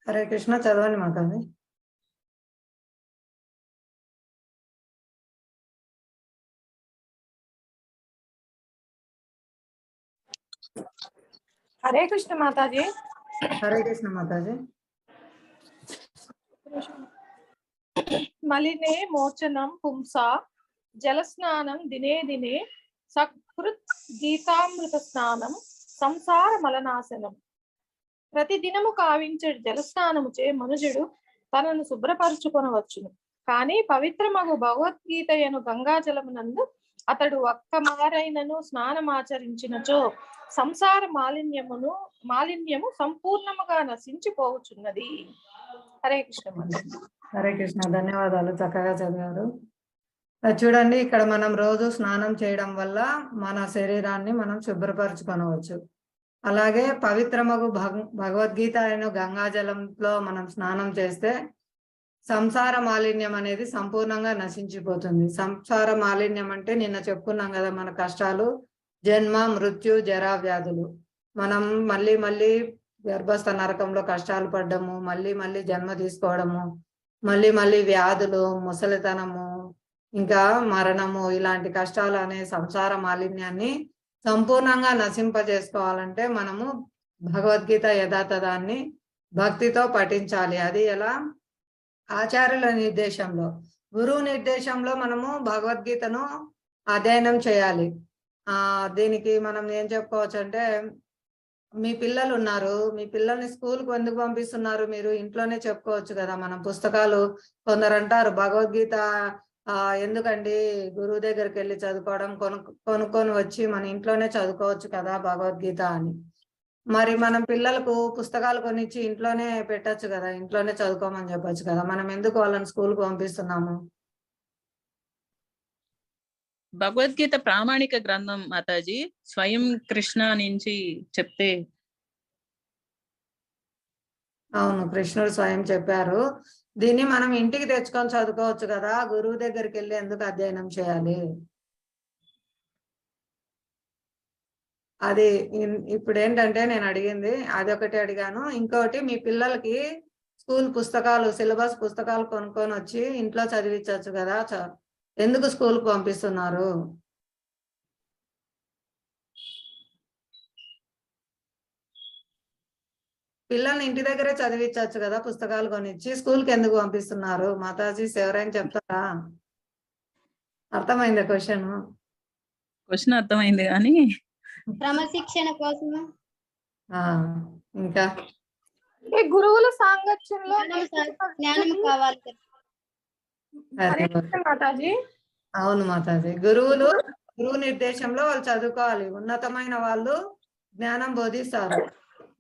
హరే కృష్ణ చదవండి మాతాజీ. హరే కృష్ణ మాతాజీ. హరే కృష్ణ మాతాజీ. మలినే మోచనం పుంసా జలస్నానం దినే దినే సకృత్ గీతామృత స్నానం సంసార మలనాశనం. ప్రతిదినము కావించే జలస్నానముచే మనుజుడు తనను శుభ్రపరచుకొనవచ్చును. కానీ పవిత్రమగు భగవద్గీతయను గంగాజలమునందు అతడు ఒక్కమారైనను స్నానమాచరించినచో సంసార మాలిన్యము సంపూర్ణముగా నశించిపోవచ్చున్నది. హరే కృష్ణ. హరే కృష్ణ, ధన్యవాదాలు, చక్కగా చదివారు. చూడండి, ఇక్కడ మనం రోజు స్నానం చేయడం వల్ల మన శరీరాన్ని మనం శుభ్రపరచుకొనవచ్చు. అలాగే పవిత్రమగు భగవద్గీత అయిన గంగాజలంలో మనం స్నానం చేస్తే సంసార మాలిన్యం అనేది సంపూర్ణంగా నశించిపోతుంది. సంసార మాలిన్యం అంటే నిన్న చెప్పుకున్నాం కదా, మన కష్టాలు, జన్మ, మృత్యు, జరా, వ్యాధులు. మనం మళ్ళీ మళ్ళీ గర్భస్థ నరకంలో కష్టాలు పడ్డము, మళ్ళీ మళ్ళీ జన్మ తీసుకోవడము, మళ్ళీ మళ్ళీ వ్యాధులు, ముసలితనము, ఇంకా మరణము, ఇలాంటి కష్టాలు అనే సంసార మాలిన్యాన్ని సంపూర్ణంగా నశింపజేసుకోవాలంటే మనము భగవద్గీత యథాతథాన్ని భక్తితో పఠించాలి. అది ఎలా? ఆచార్యుల నిర్దేశంలో, గురువు నిర్దేశంలో మనము భగవద్గీతను అధ్యయనం చేయాలి. దీనికి మనం ఏం చెప్పుకోవచ్చు అంటే, మీ పిల్లలు ఉన్నారు, మీ పిల్లల్ని స్కూల్కి ఎందుకు పంపిస్తున్నారు? మీరు ఇంట్లోనే చెప్పుకోవచ్చు కదా. మనం పుస్తకాలు, కొందరు అంటారు భగవద్గీత ఎందుకండి గురువు దగ్గరికి వెళ్ళి చదువుకోవడం, కొనుక్కొని వచ్చి మన ఇంట్లోనే చదువుకోవచ్చు కదా భగవద్గీత అని. మరి మనం పిల్లలకు పుస్తకాలు కొనిచ్చి ఇంట్లోనే పెట్టచ్చు కదా, ఇంట్లోనే చదువుకోమని చెప్పొచ్చు కదా. మనం ఎందుకు వాళ్ళని స్కూల్కి పంపిస్తున్నాము? భగవద్గీత ప్రామాణిక గ్రంథం మాతాజీ, స్వయం కృష్ణ నుంచి చెప్తే. అవును, కృష్ణుడు స్వయం చెప్పారు. దీన్ని మనం ఇంటికి తెచ్చుకొని చదువుకోవచ్చు కదా, గురువు దగ్గరికి వెళ్ళి ఎందుకు అధ్యయనం చేయాలి? అది ఇప్పుడు ఏంటంటే నేను అడిగింది అదొకటి అడిగాను. ఇంకోటి, మీ పిల్లలకి స్కూల్ పుస్తకాలు, సిలబస్ పుస్తకాలు కొనుక్కొని వచ్చి ఇంట్లో చదివించవచ్చు కదా, ఎందుకు స్కూల్కి పంపిస్తున్నారు? పిల్లల్ని ఇంటి దగ్గరే చదివించవచ్చు కదా పుస్తకాలు కొనిచ్చి, స్కూల్కి ఎందుకు పంపిస్తున్నారు? మాతాజీ ఎవరైనా చెప్తారా? అర్థమైందా క్వశ్చన్? క్వశ్చన్ అర్థమైంది కానీ క్రమశిక్షణ కోసం. ఇంకా గురువుల సాంగత్యంలో జ్ఞానం కావాలి మాతాజీ. అవును మాతాజీ, గురువు నిర్దేశంలో వాళ్ళు చదువుకోవాలి. ఉన్నతమైన వాళ్ళు జ్ఞానం బోధిస్తారు.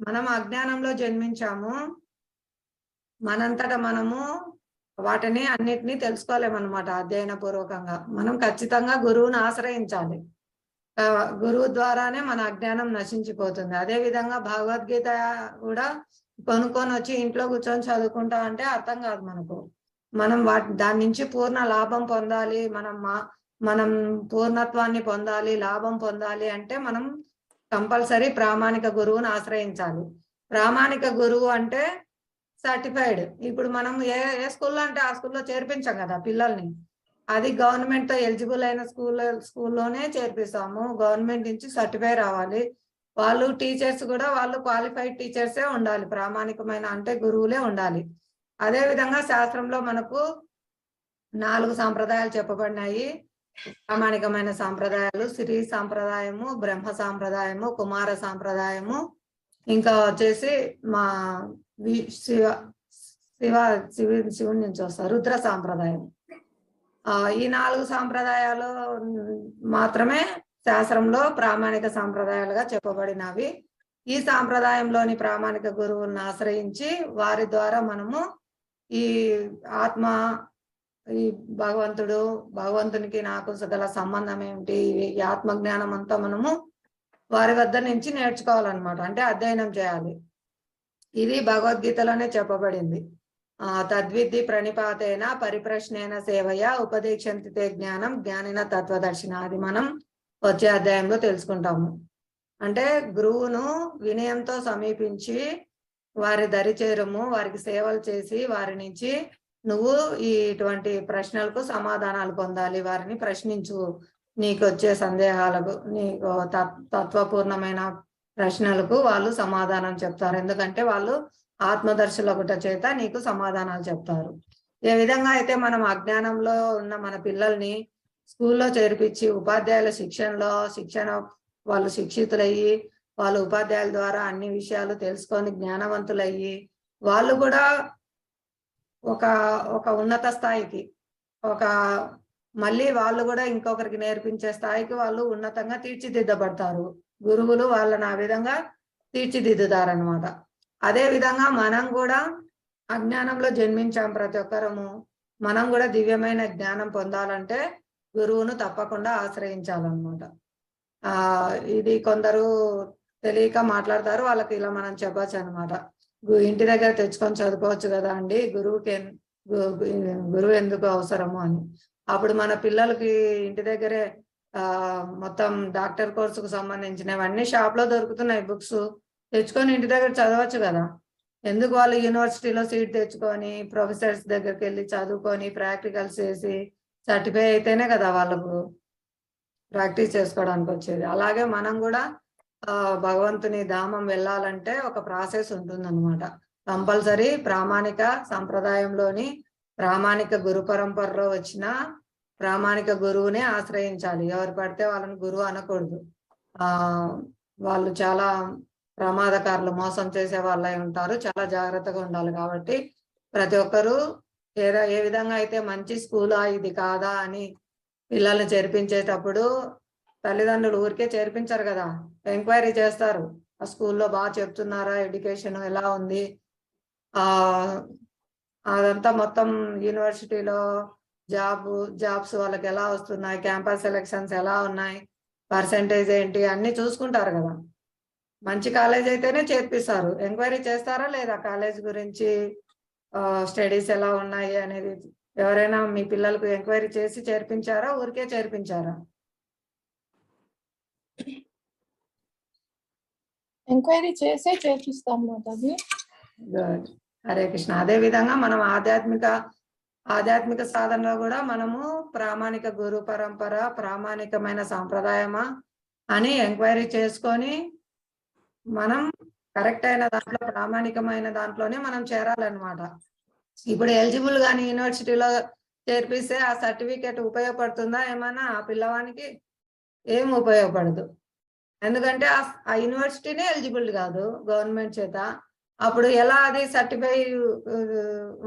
మనం అజ్ఞానంలో జన్మించాము, మనంతటా మనము వాటిని అన్నిటినీ తెలుసుకోలేమన్నమాట. అధ్యయన పూర్వకంగా మనం ఖచ్చితంగా గురువుని ఆశ్రయించాలి. గురువు ద్వారానే మన అజ్ఞానం నశించిపోతుంది. అదే విధంగా భగవద్గీత కూడా కొనుక్కొని వచ్చి ఇంట్లో కూర్చొని చదువుకుంటా అంటే అర్థం కాదు మనకు. మనం దాని నుంచి పూర్ణ లాభం పొందాలి, మనం పూర్ణత్వాన్ని పొందాలి, లాభం పొందాలి అంటే మనం కంపల్సరీ ప్రామాణిక గురువుని ఆశ్రయించాలి. ప్రామాణిక గురువు అంటే సర్టిఫైడ్. ఇప్పుడు మనం ఏ స్కూల్లో అంటే ఆ స్కూల్లో చేర్పించాం కదా పిల్లల్ని. అది గవర్నమెంట్ తో ఎలిజిబుల్ అయిన స్కూల్లోనే చేర్పిస్తాము. గవర్నమెంట్ నుంచి సర్టిఫై రావాలి. వాళ్ళు టీచర్స్ కూడా వాళ్ళు క్వాలిఫైడ్ టీచర్సే ఉండాలి, ప్రామాణికమైన అంటే గురువులే ఉండాలి. అదే విధంగా శాస్త్రంలో మనకు 4 సాంప్రదాయాలు చెప్పబడినాయి. ప్రామాణికమైన సాంప్రదాయాలు: శ్రీ సాంప్రదాయము, బ్రహ్మ సాంప్రదాయము, కుమార సాంప్రదాయము, ఇంకా వచ్చేసి మా శివుడి నుంచి వస్తారు రుద్ర సాంప్రదాయం. ఈ 4 సాంప్రదాయాలు మాత్రమే శాస్త్రంలో ప్రామాణిక సాంప్రదాయాలుగా చెప్పబడినవి. ఈ సాంప్రదాయంలోని ప్రామాణిక గురువులను ఆశ్రయించి వారి ద్వారా మనము ఈ ఆత్మ, ఈ భగవంతునికి నాకు గల సంబంధం ఏమిటి, ఈ ఆత్మజ్ఞానం అంతా మనము వారి వద్ద నుంచి నేర్చుకోవాలన్నమాట. అంటే అధ్యయనం చేయాలి. ఇది భగవద్గీతలోనే చెప్పబడింది. తద్విద్ధి ప్రణిపాతేన పరిప్రశ్నేన సేవయ ఉపదేశంతి తే జ్ఞానం జ్ఞానిన తత్వదర్శిన. అది మనం వచ్చే అధ్యాయంలో తెలుసుకుంటాము. అంటే గురువును వినయంతో సమీపించి వారి దరి చేరుము, వారికి సేవలు చేసి వారి నుంచి నువ్వు ఇటువంటి ప్రశ్నలకు సమాధానాలు పొందాలి. వారిని ప్రశ్నించు. నీకు వచ్చే సందేహాలకు, నీకు తత్వపూర్ణమైన ప్రశ్నలకు వాళ్ళు సమాధానం చెప్తారు. ఎందుకంటే వాళ్ళు ఆత్మదర్శులగుట చేత నీకు సమాధానాలు చెప్తారు. ఏ విధంగా అయితే మనం అజ్ఞానంలో ఉన్న మన పిల్లల్ని స్కూల్లో చేర్పించి ఉపాధ్యాయుల శిక్షణ వాళ్ళు శిక్షితులయ్యి వాళ్ళు ఉపాధ్యాయుల ద్వారా అన్ని విషయాలు తెలుసుకొని జ్ఞానవంతులయ్యి వాళ్ళు కూడా ఒక ఉన్నత స్థాయికి మళ్ళీ వాళ్ళు కూడా ఇంకొకరికి నేర్పించే స్థాయికి వాళ్ళు ఉన్నతంగా తీర్చిదిద్దబడతారు. గురువులు వాళ్ళని ఆ విధంగా తీర్చిదిద్దుతారనమాట. అదే విధంగా మనం కూడా అజ్ఞానంలో జన్మించాం ప్రతి ఒక్కరము. మనం కూడా దివ్యమైన జ్ఞానం పొందాలంటే గురువును తప్పకుండా ఆశ్రయించాలన్నమాట. ఇది కొందరు తెలియక మాట్లాడతారు, వాళ్ళకి ఇలా మనం చెప్పచ్చు అనమాట. ఇంటి దగ్గర తెచ్చుకొని చదువుకోవచ్చు కదా అండి, గురువు ఎందుకు అవసరము అని. అప్పుడు మన పిల్లలకి ఇంటి దగ్గరే మొత్తం డాక్టర్ కోర్సుకు సంబంధించినవన్నీ షాప్ లో దొరుకుతున్నాయి. బుక్స్ తెచ్చుకొని ఇంటి దగ్గర చదవచ్చు కదా. ఎందుకు వాళ్ళు యూనివర్సిటీలో సీట్ తెచ్చుకొని ప్రొఫెసర్స్ దగ్గరికి వెళ్ళి చదువుకొని ప్రాక్టికల్స్ చేసి సర్టిఫై అయితేనే కదా వాళ్ళకు ప్రాక్టీస్ చేసుకోవడానికి వచ్చేది. అలాగే మనం కూడా భగవంతుని ధామం వెళ్ళాలంటే ఒక ప్రాసెస్ ఉంటుందన్నమాట. కంపల్సరీ ప్రామాణిక సంప్రదాయంలోని ప్రామాణిక గురు పరంపరలో వచ్చిన ప్రామాణిక గురువునే ఆశ్రయించాలి. ఎవరు పడితే వాళ్ళని గురువు అనకూడదు. వాళ్ళు చాలా ప్రమాదకారులు, మోసం చేసే వాళ్ళై ఉంటారు. చాలా జాగ్రత్తగా ఉండాలి. కాబట్టి ప్రతి ఒక్కరూ ఏ విధంగా అయితే మంచి స్కూలా ఇది కాదా అని పిల్లల్ని చేర్పించేటప్పుడు తల్లిదండ్రులు ఊరికే చేర్పించారు కదా, ఎంక్వైరీ చేస్తారు. ఆ స్కూల్లో బాగా చెప్తున్నారా, ఎడ్యుకేషన్ ఎలా ఉంది, అదంతా మొత్తం యూనివర్సిటీలో జాబ్స్ వాళ్ళకి ఎలా వస్తున్నాయి, క్యాంపస్ సెలక్షన్స్ ఎలా ఉన్నాయి, పర్సెంటేజ్ ఏంటి అన్ని చూసుకుంటారు కదా. మంచి కాలేజ్ అయితేనే చేర్పిస్తారు. ఎంక్వైరీ చేస్తారా లేదా కాలేజ్ గురించి, స్టడీస్ ఎలా ఉన్నాయి అనేది ఎవరైనా మీ పిల్లలకు ఎంక్వైరీ చేసి చేర్పించారా, ఊరికే చేర్పించారా? ఎంక్వైరీ చేసే చేర్పిస్తాం మాతాజీ. హరే కృష్ణ. అదే విధంగా మనం ఆధ్యాత్మిక సాధనలో కూడా మనము ప్రామాణిక గురు పరంపర, ప్రామాణికమైన సాంప్రదాయమా అని ఎంక్వైరీ చేసుకొని మనం కరెక్ట్ అయిన దాంట్లో, ప్రామాణికమైన దాంట్లోనే మనం చేరాలన్నమాట. ఇప్పుడు ఎలిజిబుల్ గాని యూనివర్సిటీలో చేర్పిస్తే ఆ సర్టిఫికేట్ ఉపయోగపడుతుందా ఏమన్నా? ఆ పిల్లవానికి ఏం ఉపయోగపడదు. ఎందుకంటే ఆ యూనివర్సిటీనే ఎలిజిబుల్ కాదు గవర్నమెంట్ చేత. అప్పుడు ఎలా అది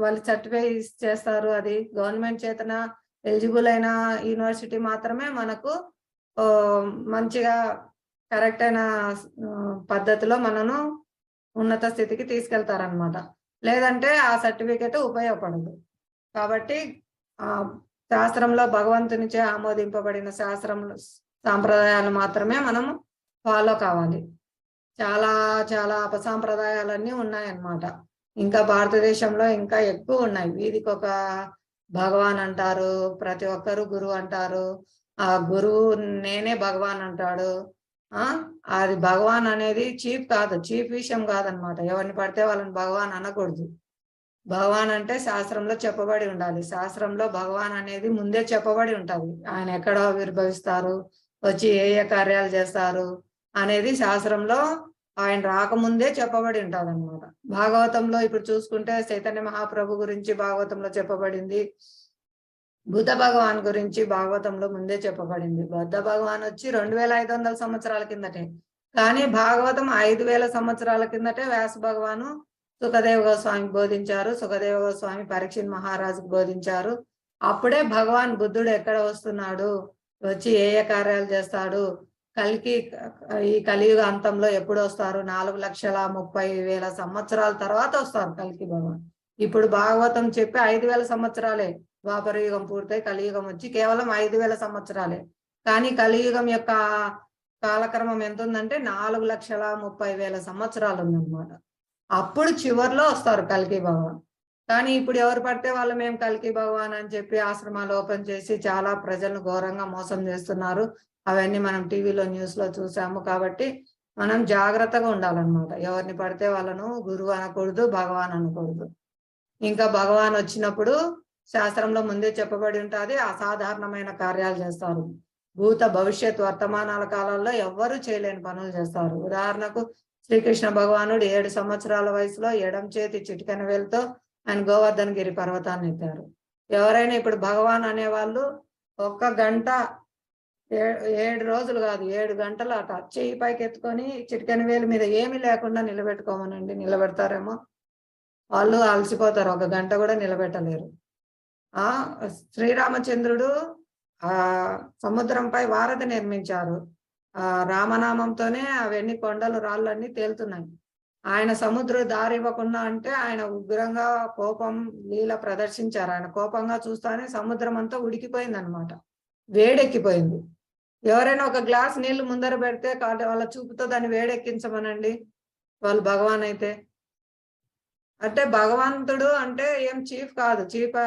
వాళ్ళు సర్టిఫై చేస్తారు? అది గవర్నమెంట్ చేతన ఎలిజిబుల్ అయిన యూనివర్సిటీ మాత్రమే మనకు మంచిగా కరెక్ట్ అయిన పద్ధతిలో మనను ఉన్నత స్థితికి తీసుకెళ్తారనమాట. లేదంటే ఆ సర్టిఫికేట్ ఉపయోగపడదు. కాబట్టి శాస్త్రంలో భగవంతునిచే ఆమోదింపబడిన సాంప్రదాయాలు మాత్రమే మనము ఫాలో కావాలి. చాలా చాలా అపసాంప్రదాయాలన్నీ ఉన్నాయన్నమాట. ఇంకా భారతదేశంలో ఇంకా ఎక్కువ ఉన్నాయి. వీధికి ఒక భగవాన్ అంటారు, ప్రతి ఒక్కరు గురువు అంటారు. ఆ గురువు నేనే భగవాన్ అంటాడు. అది భగవాన్ అనేది చీప్ విషయం కాదనమాట. ఎవరిని పడితే వాళ్ళని భగవాన్ అనకూడదు. భగవాన్ అంటే శాస్త్రంలో చెప్పబడి ఉండాలి. శాస్త్రంలో భగవాన్ అనేది ముందే చెప్పబడి ఉంటది. ఆయన ఎక్కడ ఆవిర్భవిస్తారు, వచ్చి ఏ కార్యాలు చేస్తారు అనేది శాస్త్రంలో ఆయన రాకముందే చెప్పబడి ఉంటది అనమాట. భాగవతంలో ఇప్పుడు చూసుకుంటే చైతన్య మహాప్రభు గురించి భాగవతంలో చెప్పబడింది. బుద్ధ భగవాన్ గురించి భాగవతంలో ముందే చెప్పబడింది. బుద్ధ భగవాన్ వచ్చి 2500 సంవత్సరాల కిందటే, కానీ భాగవతం 5000 సంవత్సరాల కిందటే వ్యాస భగవాను సుఖదేవ గోస్వామికి బోధించారు. సుఖదేవ గోస్వామి పరీక్షిత్ మహారాజుకు బోధించారు. అప్పుడే భగవాన్ బుద్ధుడు ఎక్కడ వస్తున్నాడు, వచ్చి ఏ కార్యాలు చేస్తాడు, ఈ కలియుగ అంతంలో ఎప్పుడు వస్తారు, 4,30,000 సంవత్సరాల తర్వాత వస్తారు కల్కి భగవాన్. ఇప్పుడు భాగవతం చెప్పి 5,000 సంవత్సరాలే. ద్వాపర యుగం పూర్తయి కలియుగం వచ్చి కేవలం 5,000 సంవత్సరాలే. కానీ కలియుగం యొక్క కాలక్రమం ఎంత ఉందంటే 4,30,000 సంవత్సరాలు ఉందన్నమాట. అప్పుడు చివరిలో వస్తారు కల్కి భగవాన్. కానీ ఇప్పుడు ఎవరు పడితే వాళ్ళు మేము కల్కి భగవాన్ అని చెప్పి ఆశ్రమాలు ఓపెన్ చేసి చాలా ప్రజలను ఘోరంగా మోసం చేస్తున్నారు. అవన్నీ మనం టీవీలో న్యూస్ లో చూసాము. కాబట్టి మనం జాగ్రత్తగా ఉండాలన్నమాట. ఎవరిని పడితే వాళ్ళను గురువు అనకూడదు, భగవాన్ అనకూడదు. ఇంకా భగవాన్ వచ్చినప్పుడు శాస్త్రంలో ముందే చెప్పబడి ఉంటుంది, అసాధారణమైన కార్యాలు చేస్తారు. భూత భవిష్యత్ వర్తమానాల కాలంలో ఎవ్వరూ చేయలేని పనులు చేస్తారు. ఉదాహరణకు శ్రీకృష్ణ భగవానుడు 7 సంవత్సరాల వయసులో ఎడం చేతి చిటికెన వేలుతో ఆయన గోవర్ధన గిరి పర్వతాన్ని ఎత్తారు. ఎవరైనా ఇప్పుడు భగవాన్ అనేవాళ్ళు 1 గంట 7 రోజులు కాదు 7 గంటలు అట చెయ్యి పైకి ఎత్తుకొని చిటికెన వేలు మీద ఏమీ లేకుండా నిలబెట్టుకోమనండి, నిలబెడతారేమో. వాళ్ళు అలసిపోతారు, 1 గంట కూడా నిలబెట్టలేరు. శ్రీరామచంద్రుడు సముద్రంపై వారధి నిర్మించారు. రామనామంతోనే అవన్నీ కొండలు రాళ్ళన్నీ తేలుతున్నాయి. ఆయన సముద్రం దారి ఇవ్వకుండా అంటే ఆయన ఉగ్రంగా కోపం లీల ప్రదర్శించారు. ఆయన కోపంగా చూస్తానే సముద్రం అంతా ఉడికిపోయింది అనమాట, వేడెక్కిపోయింది. ఎవరైనా ఒక గ్లాస్ నీళ్లు ముందర పెడితే వాళ్ళ చూపుతో దాన్ని వేడెక్కించమనండి, వాళ్ళు భగవాన్ అయితే. అంటే భగవంతుడు అంటే ఏం చీఫ్ కాదు, చీఫ్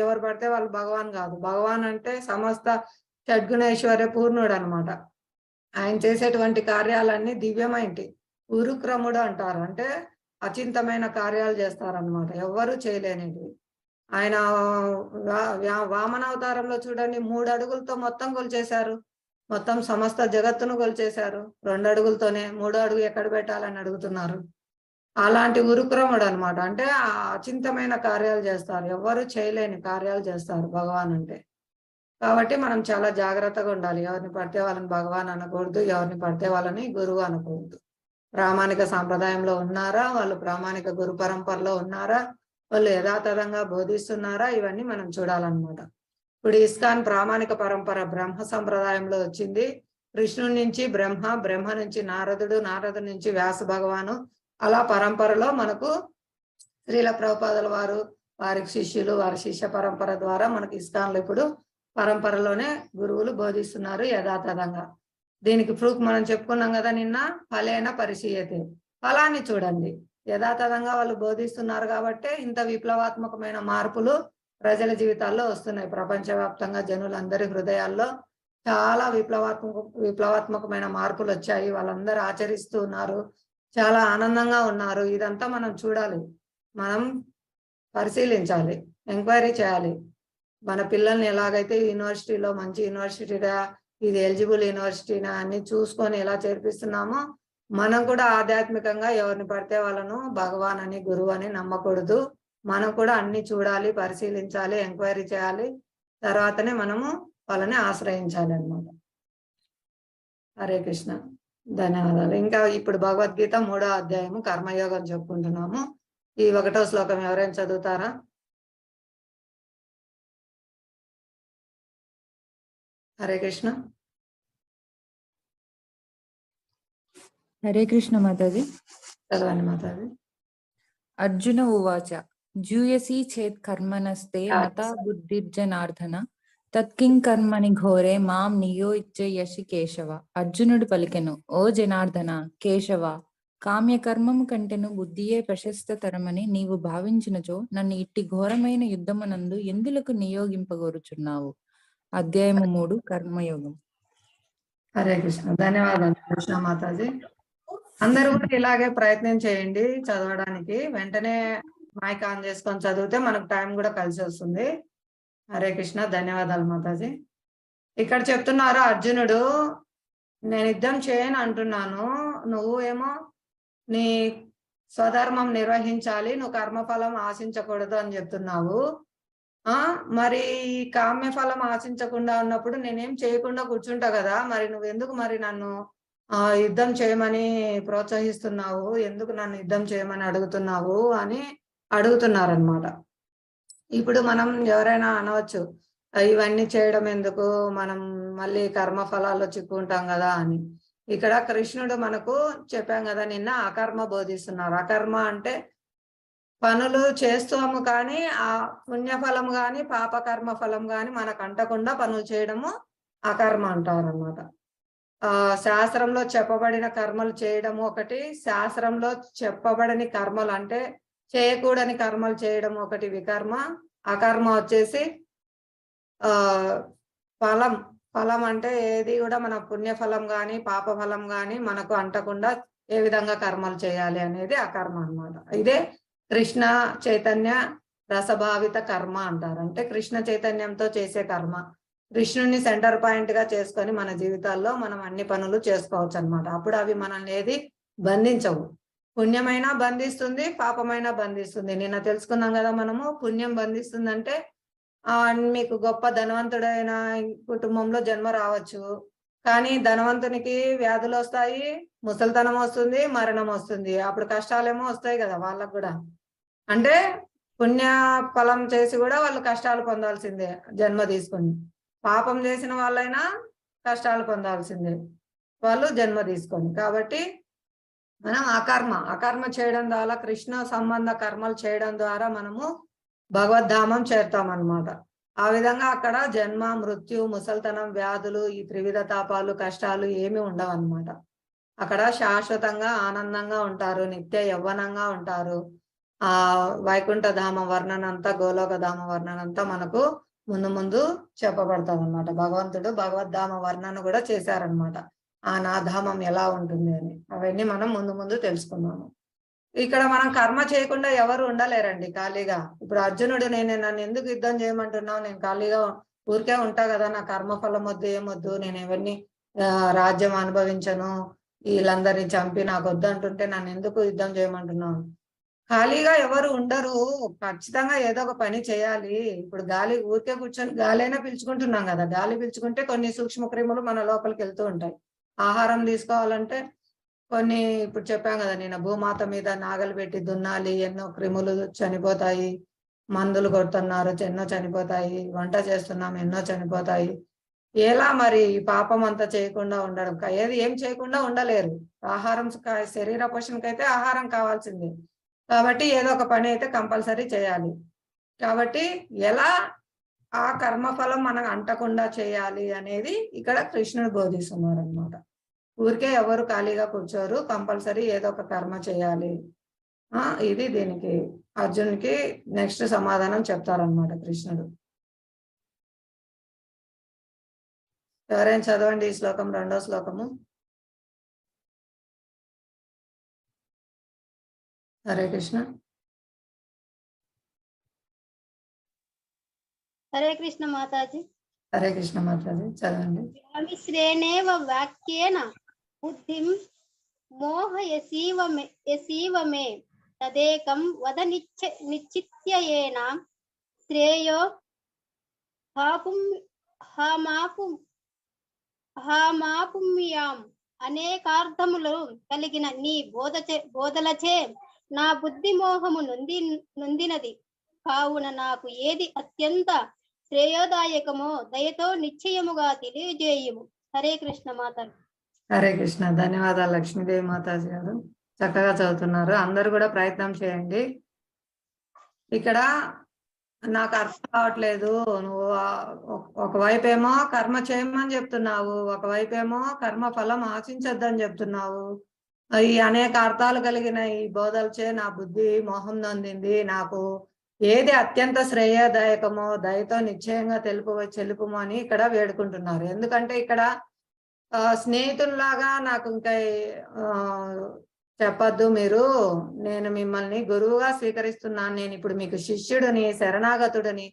ఎవరు పడితే వాళ్ళు భగవాన్ కాదు. భగవాన్ అంటే సమస్త షడ్గుణైశ్వర్య పూర్ణుడు అనమాట. ఆయన చేసేటువంటి కార్యాలన్నీ దివ్యమైంటి, ఉరుక్రముడు అంటారు. అంటే అచింతమైన కార్యాలు చేస్తారనమాట, ఎవ్వరూ చేయలేనివి. ఆయన వామనావతారంలో చూడండి 3 అడుగులతో మొత్తం కొలిచేశారు, మొత్తం సమస్త జగత్తును కొలిచేశారు. 2 అడుగులతోనే, 3వ అడుగు ఎక్కడ పెట్టాలని అడుగుతున్నారు. అలాంటి ఉరుక్రముడు అనమాట. అంటే అచింతమైన కార్యాలు చేస్తారు, ఎవ్వరూ చేయలేని కార్యాలు చేస్తారు భగవాన్ అంటే. కాబట్టి మనం చాలా జాగ్రత్తగా ఉండాలి. ఎవరిని పడితే వాళ్ళని భగవాన్ అనకూడదు, ఎవరిని పడితే వాళ్ళని గురువు అనకూడదు. ప్రామాణిక సాంప్రదాయంలో ఉన్నారా, వాళ్ళు ప్రామాణిక గురు పరంపరలో ఉన్నారా, వాళ్ళు యథాతథంగా బోధిస్తున్నారా, ఇవన్నీ మనం చూడాలన్నమాట. ఇప్పుడు ఇస్కాన్ ప్రామాణిక పరంపర బ్రహ్మ సంప్రదాయంలో వచ్చింది. కృష్ణుడి నుంచి బ్రహ్మ, బ్రహ్మ నుంచి నారదుడు, నారదు నుంచి వ్యాస భగవాను, అలా పరంపరలో మనకు శ్రీల ప్రభుపాదుల వారు, వారికి శిష్యులు, వారి శిష్య పరంపర ద్వారా మనకి ఇస్కాన్లో ఇప్పుడు పరంపరలోనే గురువులు బోధిస్తున్నారు యథాతథంగా. దీనికి ప్రూఫ్ మనం చెప్పుకున్నాం కదా నిన్న, ఫలేన పరిశీయతే, ఫలాన్ని చూడండి. యథాతథంగా వాళ్ళు బోధిస్తున్నారు కాబట్టి ఇంత విప్లవాత్మకమైన మార్పులు ప్రజల జీవితాల్లో వస్తున్నాయి. ప్రపంచవ్యాప్తంగా జనులందరి హృదయాల్లో చాలా విప్లవాత్మకమైన మార్పులు వచ్చాయి. వాళ్ళందరూ ఆచరిస్తూ ఉన్నారు, చాలా ఆనందంగా ఉన్నారు. ఇదంతా మనం చూడాలి, మనం పరిశీలించాలి, ఎంక్వైరీ చేయాలి. మన పిల్లల్ని ఎలాగైతే యూనివర్సిటీలో మంచి యూనివర్సిటీగా, ఇది ఎలిజిబుల్ యూనివర్సిటీనా అని చూసుకొని ఎలా చేర్పిస్తున్నామో, మనం కూడా ఆధ్యాత్మికంగా ఎవరిని పడితే వాళ్ళను భగవాన్ అని గురువు అని నమ్మకూడదు. మనం కూడా అన్ని చూడాలి, పరిశీలించాలి, ఎంక్వైరీ చేయాలి, తర్వాతనే మనము వాళ్ళని ఆశ్రయించాలి అన్నమాట. హరే కృష్ణ, ధన్యవాదాలు. ఇంకా ఇప్పుడు భగవద్గీత 3వ అధ్యాయము కర్మయోగం చెప్పుకుంటున్నాము. ఈ 1వ శ్లోకం ఎవరైనా చదువుతారా? హరే కృష్ణ. హరే కృష్ణ మాతాజీ. చదవండి మాతాజీ. అర్జున ఉవాచ జూయసి చేత్ కర్మణస్తే మతా బుద్ధిర్జనార్దన తత్కిం కర్మని ఘోరే మాం నియోజ్జయసి కేశవ. అర్జునుడు పలికెను, ఓ జనార్దన, కేశవ, కామ్యకర్మము కంటెను బుద్ధియే ప్రశస్తతరమని నీవు భావించినచో నన్ను ఇట్టి ఘోరమైన యుద్ధమునందు ఎందులకు నియోగింపగోరుచున్నావు? అధ్యాయము 3 కర్మయోగం. హరే కృష్ణ, ధన్యవాదాలు కృష్ణ మాతాజీ. అందరూ కూడా ఇలాగే ప్రయత్నం చేయండి చదవడానికి. వెంటనే మైక్ ఆన్ చేసుకొని చదివితే మనకు టైం కూడా కలిసి వస్తుంది. హరే కృష్ణ, ధన్యవాదాలు మాతాజీ. ఇక్కడ చెప్తున్నారు అర్జునుడు, నేను యుద్ధం చేయను అంటున్నాను, నువ్వు ఏమో నీ స్వధర్మం నిర్వహించాలి, నువ్వు కర్మఫలం ఆశించకూడదు అని చెప్తున్నావు. మరి ఈ కామ్యఫలం ఆశించకుండా ఉన్నప్పుడు నేనేం చేయకుండా కూర్చుంటా కదా, మరి నువ్వెందుకు మరి నన్ను యుద్ధం చేయమని ప్రోత్సహిస్తున్నావు, ఎందుకు నన్ను యుద్ధం చేయమని అడుగుతున్నావు అని అడుగుతున్నారనమాట. ఇప్పుడు మనం ఎవరైనా అనవచ్చు, ఇవన్నీ చేయడం ఎందుకు, మనం మళ్ళీ కర్మఫలాల్లో చిక్కుంటాం కదా అని. ఇక్కడ కృష్ణుడు మనకు చెప్పాం కదా నిన్న, అకర్మ బోధిస్తున్నారు. అకర్మ అంటే పనులు చేస్తాము కానీ ఆ పుణ్యఫలం కానీ పాపకర్మ ఫలం కానీ మనకు అంటకుండా పనులు చేయడము అకర్మ అంటారు అన్నమాట. శాస్త్రంలో చెప్పబడిన కర్మలు చేయడము ఒకటి, శాస్త్రంలో చెప్పబడని కర్మలు అంటే చేయకూడని కర్మలు చేయడం ఒకటి వికర్మ. అకర్మ వచ్చేసి ఫలం ఫలం అంటే ఏది కూడా మన పుణ్యఫలం గాని పాప ఫలం గాని మనకు అంటకుండా ఏ విధంగా కర్మలు చేయాలి అనేది ఆ కర్మ అన్నమాట. ఇదే కృష్ణ చైతన్య రసభావిత కర్మ అంటారు. అంటే కృష్ణ చైతన్యంతో చేసే కర్మ, కృష్ణుని సెంటర్ పాయింట్ గా చేసుకొని మన జీవితాల్లో మనం అన్ని పనులు చేసుకోవచ్చు అన్నమాట. అప్పుడు అవి మనల్ని ఏది బంధించవు. పుణ్యమైనా బంధిస్తుంది, పాపమైనా బంధిస్తుంది. నిన్న తెలుసుకున్నాం కదా మనము, పుణ్యం బంధిస్తుందంటే మీకు గొప్ప ధనవంతుడైన కుటుంబంలో జన్మ రావచ్చు, కానీ ధనవంతునికి వ్యాధులు వస్తాయి, ముసలితనం వస్తుంది, మరణం వస్తుంది. అప్పుడు కష్టాలేమో వస్తాయి కదా వాళ్ళకు కూడా. అంటే పుణ్య ఫలం చేసి కూడా వాళ్ళు కష్టాలు పొందాల్సిందే జన్మ తీసుకొని. పాపం చేసిన వాళ్ళైనా కష్టాలు పొందాల్సిందే వాళ్ళు జన్మ తీసుకొని. కాబట్టి మనం అకర్మ చేయడం ద్వారా, కృష్ణ సంబంధ కర్మలు చేయడం ద్వారా మనము భగవద్ధామం చేరుతామన్నమాట. ఆ విధంగా అక్కడ జన్మ, మృత్యు, ముసల్తనం, వ్యాధులు, ఈ త్రివిధ తాపాలు, కష్టాలు ఏమి ఉండవు అన్నమాట. అక్కడ శాశ్వతంగా ఆనందంగా ఉంటారు, నిత్య యవ్వనంగా ఉంటారు. ఆ వైకుంఠ ధామ వర్ణనంతా, గోలోక ధామ వర్ణనంతా మనకు ముందు ముందు చెప్పబడతాం అన్నమాట. భగవంతుడు భగవద్ధామ వర్ణన కూడా చేశారనమాట. ఆ నా ధామం ఎలా ఉంటుంది అని. అవన్నీ మనం ముందు ముందు తెలుసుకున్నాము. ఇక్కడ మనం కర్మ చేయకుండా ఎవరు ఉండలేరండి ఖాళీగా. ఇప్పుడు అర్జునుడు నన్ను ఎందుకు యుద్ధం చేయమంటున్నావు, నేను ఖాళీగా ఊరికే ఉంటా కదా, నా కర్మఫలం వద్దు ఏమొద్దు, నేను ఎవరిని రాజ్యం అనుభవించను, వీళ్ళందరినీ చంపి నాకు వద్దు అంటుంటే నన్ను ఎందుకు యుద్ధం చేయమంటున్నావు? ఖాళీగా ఎవరు ఉండరు, ఖచ్చితంగా ఏదో ఒక పని చేయాలి. ఇప్పుడు గాలి ఊరికే కూర్చొని గాలైనా పీల్చుకుంటున్నాం కదా, గాలి పీల్చుకుంటే కొన్ని సూక్ష్మ క్రిములు మన లోపలికి వెళ్తూ ఉంటాయి. ఆహారం తీసుకోవాలంటే కొన్ని, ఇప్పుడు చెప్పాం కదా నేను, భూమాత మీద నాగలు పెట్టి దున్నాలి, ఎన్నో క్రిములు చనిపోతాయి. మందులు కొడుతున్నారు, ఎన్నో చనిపోతాయి. వంట చేస్తున్నాం, ఎన్నో చనిపోతాయి. ఎలా మరి ఈ పాపం అంతా చేయకుండా ఉండడం? ఏం చేయకుండా ఉండలేరు. ఆహారం, శరీర పోషణకైతే ఆహారం కావాల్సిందే. కాబట్టి ఏదో ఒక పని అయితే కంపల్సరీ చేయాలి. కాబట్టి ఎలా ఆ కర్మఫలం మనకు అంటకుండా చేయాలి అనేది ఇక్కడ కృష్ణుడు బోధిస్తున్నారు అనమాట. ఊరికే ఎవరు ఖాళీగా కూర్చోరు, కంపల్సరీ ఏదో ఒక కర్మ చేయాలి. ఇది దీనికి అర్జునుడికి నెక్స్ట్ సమాధానం చెప్తారనమాట కృష్ణుడు. ఎవరైనా చదవండి ఈ శ్లోకం, 2వ శ్లోకము. హరే కృష్ణ. హరే కృష్ణ మాతాజీ. హరే కృష్ణ మాతాజీ, చదవండి. వ్యామిశ్రేణేవ వాక్యేన బుద్ధిం మోహయసీవ మే తదేకం వద నిశ్చిత్యేన శ్రేయో హామాపుమ్యాం. అనేకార్థములు కలిగిన నీ బోధలచే నా బుద్ధి మోహము నొందినది. కావున నాకు ఏది అత్యంత శ్రేయోదాయకమో దయతో నిశ్చయముగా తెలియజేయము. హరే కృష్ణ మాతాజీ. హరే కృష్ణ. ధన్యవాదాలు లక్ష్మీదేవి మాతాజీ గారు, చక్కగా చదువుతున్నారు. అందరూ కూడా ప్రయత్నం చేయండి. ఇక్కడ నాకు అర్థం కావట్లేదు, నువ్వు ఒకవైపు ఏమో కర్మ చేయమని చెప్తున్నావు, ఒకవైపు ఏమో కర్మ ఫలం ఆశించొద్దని చెప్తున్నావు. ఈ అనేక అర్థాలు కలిగిన ఈ బోధలచే నా బుద్ధి మోహం నొందింది. నాకు ఏది అత్యంత శ్రేయదాయకమో దయతో నిశ్చయంగా తెలుపుము అని ఇక్కడ వేడుకుంటున్నారు. ఎందుకంటే ఇక్కడ స్నేహితుల్లాగా నాకు ఇంకా చెప్పద్దు మీరు, నేను మిమ్మల్ని గురువుగా స్వీకరిస్తున్నాను, నేను ఇప్పుడు మీకు శిష్యుడిని, శరణాగతుడిని,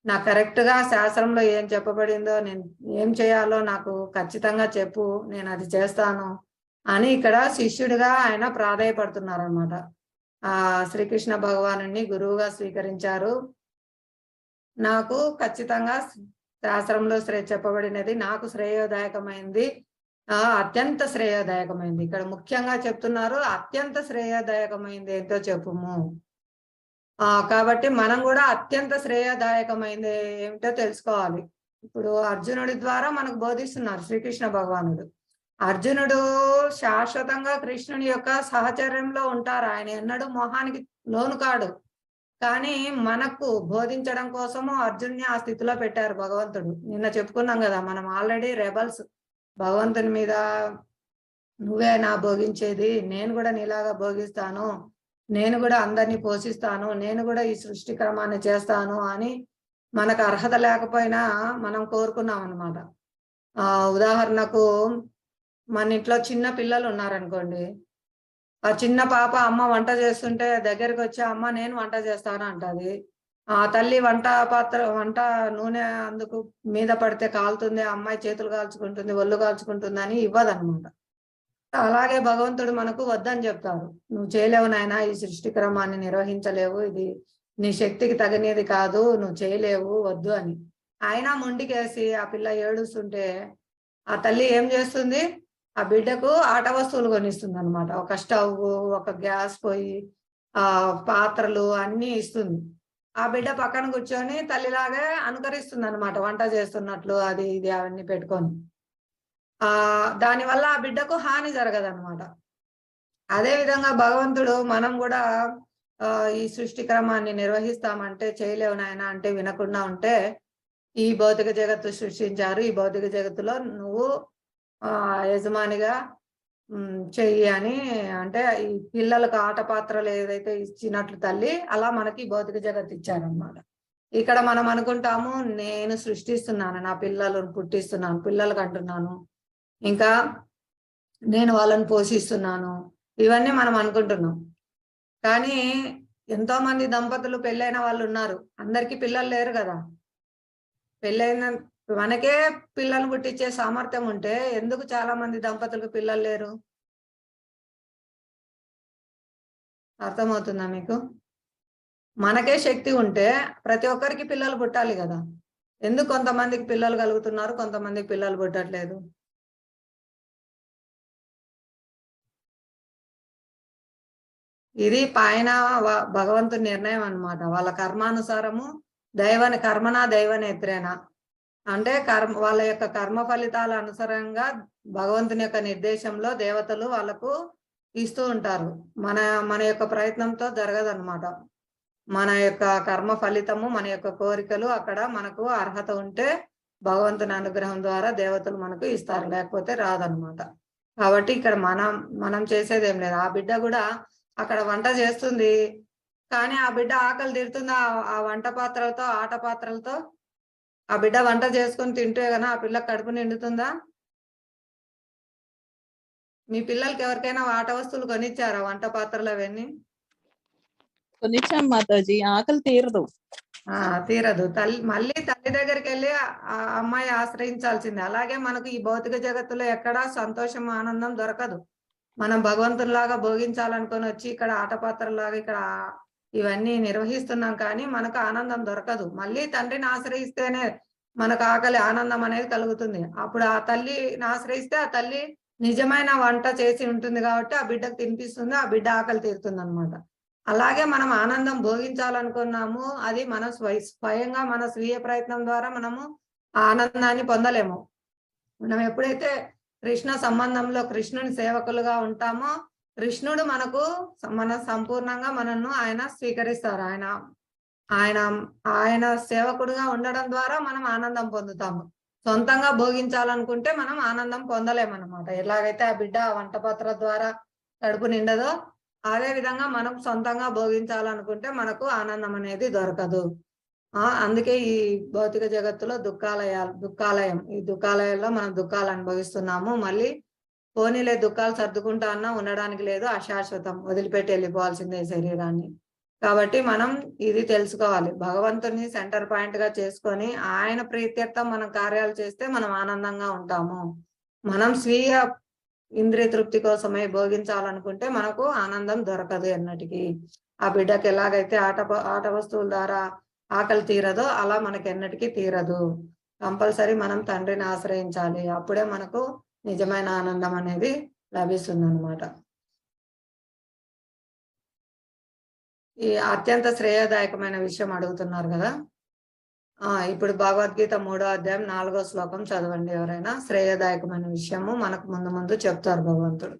నాకు కరెక్ట్ గా శాస్త్రంలో ఏం చెప్పబడిందో, నేను ఏం చేయాలో నాకు ఖచ్చితంగా చెప్పు, నేను అది చేస్తాను అని ఇక్కడ శిష్యుడిగా ఆయన ప్రాధేయపడుతున్నారు అన్నమాట. శ్రీకృష్ణ భగవానుని గురువుగా స్వీకరించారు. నాకు ఖచ్చితంగా శాస్త్రంలో చెప్పబడినది నాకు శ్రేయోదాయకమైంది, అత్యంత శ్రేయోదాయకమైంది. ఇక్కడ ముఖ్యంగా చెప్తున్నారు అత్యంత శ్రేయోదాయకమైంది ఏంటో చెప్పుము. కాబట్టి మనం కూడా అత్యంత శ్రేయోదాయకమైంది ఏమిటో తెలుసుకోవాలి. ఇప్పుడు అర్జునుడి ద్వారా మనకు బోధిస్తున్నారు శ్రీకృష్ణ భగవానుడు. అర్జునుడు శాశ్వతంగా కృష్ణుని యొక్క సహచర్యంలో ఉంటారు. ఆయన ఎన్నడూ మోహానికి లోను కాడు. కానీ మనకు బోధించడం కోసము అర్జున్ని ఆ స్థితిలో పెట్టారు భగవంతుడు. నిన్న చెప్పుకున్నాం కదా, మనం ఆల్రెడీ రెబల్స్. భగవంతుని మీద నువ్వే నా భోగించేది, నేను కూడా నీలాగా భోగిస్తాను, నేను కూడా అందరినీ పోషిస్తాను, నేను కూడా ఈ సృష్టి క్రమాన్ని చేస్తాను అని మనకు అర్హత లేకపోయినా మనం కోరుకున్నాం అన్నమాట. ఉదాహరణకు మన ఇంట్లో చిన్న పిల్లలు ఉన్నారనుకోండి, ఆ చిన్న పాప అమ్మ వంట చేస్తుంటే దగ్గరికి వచ్చి అమ్మ నేను వంట చేస్తాను అంటది. ఆ తల్లి వంట నూనె అందుకు మీద పడితే కాలుతుంది, అమ్మాయి చేతులు కాల్చుకుంటుంది, ఒళ్ళు కాల్చుకుంటుంది అని ఇవ్వదన్నమాట. అలాగే భగవంతుడు మనకు వద్దని చెప్తారు. నువ్వు చేయలేవు నాయనా, ఈ సృష్టి క్రమాన్ని నిర్వహించలేవు, ఇది నీ శక్తికి తగినది కాదు, నువ్వు చేయలేవు, వద్దు అని. అయినా మొండికేసి ఆ పిల్ల ఏడుస్తుంటే ఆ తల్లి ఏం చేస్తుంది, ఆ బిడ్డకు ఆట వస్తువులు కొనిస్తుంది అనమాట. ఒక స్టవ్, ఒక గ్యాస్ పొయ్యి, పాత్రలు అన్ని ఇస్తుంది. ఆ బిడ్డ పక్కన కూర్చొని తల్లిలాగే అనుకరిస్తుంది అనమాట, వంట చేస్తున్నట్లు అది ఇది అవన్నీ పెట్టుకొని. దానివల్ల ఆ బిడ్డకు హాని జరగదన్నమాట. అదే విధంగా భగవంతుడు మనం కూడా ఈ సృష్టి క్రమాన్ని నిర్వహిస్తామంటే చేయలేవు నాయన అంటే వినకుండా ఉంటే, ఈ భౌతిక జగత్తు సృష్టించారు, ఈ భౌతిక జగత్తులో నువ్వు యజమానిగా చెయ్యి అని అంటే, ఈ పిల్లలకు ఆట పాత్రలు ఏదైతే ఇచ్చినట్లు తల్లి అలా మనకి భౌతిక జగత్తు ఇచ్చారనమాట. ఇక్కడ మనం అనుకుంటాము నేను సృష్టిస్తున్నాను, నా పిల్లలను పుట్టిస్తున్నాను, పిల్లలకు అంటున్నాను, ఇంకా నేను వాళ్ళని పోషిస్తున్నాను, ఇవన్నీ మనం అనుకుంటున్నాం. కానీ ఎంతో మంది దంపతులు పెళ్ళైన వాళ్ళు ఉన్నారు, అందరికీ పిల్లలు లేరు కదా. పెళ్ళైన మనకే పిల్లలు పుట్టించే సామర్థ్యం ఉంటే ఎందుకు చాలా మంది దంపతులకు పిల్లలు లేరు? అర్థమవుతుందా మీకు? మనకే శక్తి ఉంటే ప్రతి ఒక్కరికి పిల్లలు పుట్టాలి కదా. ఎందుకు కొంతమందికి పిల్లలు కలుగుతున్నారు, కొంతమందికి పిల్లలు పుట్టట్లేదు? ఇది పైన భగవంతుని నిర్ణయం అన్నమాట. వాళ్ళ కర్మానుసారము కర్మనా దైవనేత్రేనా అంటే వాళ్ళ యొక్క కర్మ ఫలితాల అనుసారంగా భగవంతుని యొక్క నిర్దేశంలో దేవతలు వాళ్ళకు ఇస్తూ ఉంటారు. మన యొక్క ప్రయత్నంతో జరగదన్నమాట. మన యొక్క కర్మ ఫలితము, మన యొక్క కోరికలు అక్కడ మనకు అర్హత ఉంటే భగవంతుని అనుగ్రహం ద్వారా దేవతలు మనకు ఇస్తారు, లేకపోతే రాదన్నమాట. కాబట్టి ఇక్కడ మనం చేసేది ఏం లేదు. ఆ బిడ్డ కూడా అక్కడ వంట చేస్తుంది, కానీ ఆ బిడ్డ ఆకలి తీరుతుందా ఆ వంట పాత్రలతో, ఆట పాత్రలతో? ఆ బిడ్డ వంట చేసుకొని తింటే గన ఆ పిల్ల కడుపు నిండుతుందా? మీ పిల్లలకి ఎవరికైనా ఆట వస్తువులు కొనిచ్చారా, వంట పాత్రలు అవన్నీ? కొనిచ్చాం మాతాజీ, ఆకలి తీరదు. తీరదు. మళ్ళీ తల్లి దగ్గరికి వెళ్ళి ఆ అమ్మాయి ఆశ్రయించాల్సిందే. అలాగే మనకు ఈ భౌతిక జగత్తులో ఎక్కడా సంతోషం, ఆనందం దొరకదు. మనం భగవంతునిలాగా భోగించాలనుకొని వచ్చి ఇక్కడ ఆటపాత్రలాగా ఇక్కడ ఇవన్నీ నిర్వహిస్తున్నాం, కానీ మనకు ఆనందం దొరకదు. మళ్ళీ తండ్రిని ఆశ్రయిస్తేనే మనకు ఆకలి, ఆనందం అనేది కలుగుతుంది. అప్పుడు ఆ తల్లిని ఆశ్రయిస్తే ఆ తల్లి నిజమైన వంట చేసి ఉంటుంది కాబట్టి ఆ బిడ్డకు తినిపిస్తుంది, ఆ బిడ్డ ఆకలి తీరుతుంది అనమాట. అలాగే మనం ఆనందం భోగించాలనుకున్నాము, అది మన స్వయంగా మన స్వీయ ప్రయత్నం ద్వారా మనము ఆనందాన్ని పొందలేము. మనం ఎప్పుడైతే కృష్ణ సంబంధంలో కృష్ణుని సేవకులుగా ఉంటామో కృష్ణుడు మన సంపూర్ణంగా మనను ఆయన స్వీకరిస్తారు. ఆయన సేవకుడుగా ఉండడం ద్వారా మనం ఆనందం పొందుతాము. సొంతంగా భోగించాలనుకుంటే మనం ఆనందం పొందలేమన్నమాట. ఎలాగైతే ఆ బిడ్డ వంట పాత్ర ద్వారా కడుపు నిండదో అదే విధంగా మనం సొంతంగా భోగించాలనుకుంటే మనకు ఆనందం అనేది దొరకదు. అందుకే ఈ భౌతిక జగత్తులో దుఃఖాలయం, ఈ దుఃఖాలయంలో మనం దుఃఖాలు అనుభవిస్తున్నాము. మళ్ళీ పోనీలే దుఃఖాలు సర్దుకుంటా అన్నా ఉండడానికి లేదు, అశాశ్వతం, వదిలిపెట్టి వెళ్ళిపోవాల్సిందే శరీరాన్ని. కాబట్టి మనం ఇది తెలుసుకోవాలి, భగవంతుని సెంటర్ పాయింట్ గా చేసుకొని ఆయన ప్రీత్యర్థం మనం కార్యాలు చేస్తే మనం ఆనందంగా ఉంటాము. మనం స్వీయ ఇంద్రియ తృప్తి కోసమై భోగించాలనుకుంటే మనకు ఆనందం దొరకదు ఎన్నటికీ. ఆ బిడ్డకి ఎలాగైతే ఆట వస్తువుల ద్వారా ఆకలి తీరదో అలా మనకి ఎన్నటికీ తీరదు. కంపల్సరీ మనం తండ్రిని ఆశ్రయించాలి, అప్పుడే మనకు నిజమైన ఆనందం అనేది లభిస్తుంది అన్నమాట. ఈ అత్యంత శ్రేయదాయకమైన విషయం అడుగుతున్నారు కదా. ఇప్పుడు భగవద్గీత 3వ అధ్యాయం 4వ శ్లోకం చదవండి ఎవరైనా. శ్రేయదాయకమైన విషయము మనకు ముందు చెప్తారు భగవంతుడు.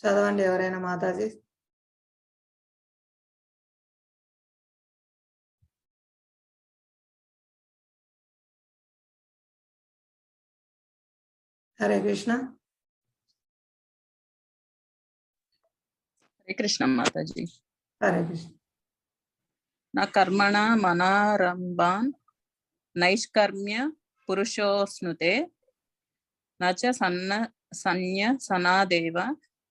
చదవండి ఎవరైనా మాతాజీ. హరే కృష్ణ. హరే కృష్ణ మాతాజీ. హరే కృష్ణ. నా కర్మణ మనారంభాన్ నైష్కర్మ్య పురుషోస్నుతే నచ సన్య సనాదేవ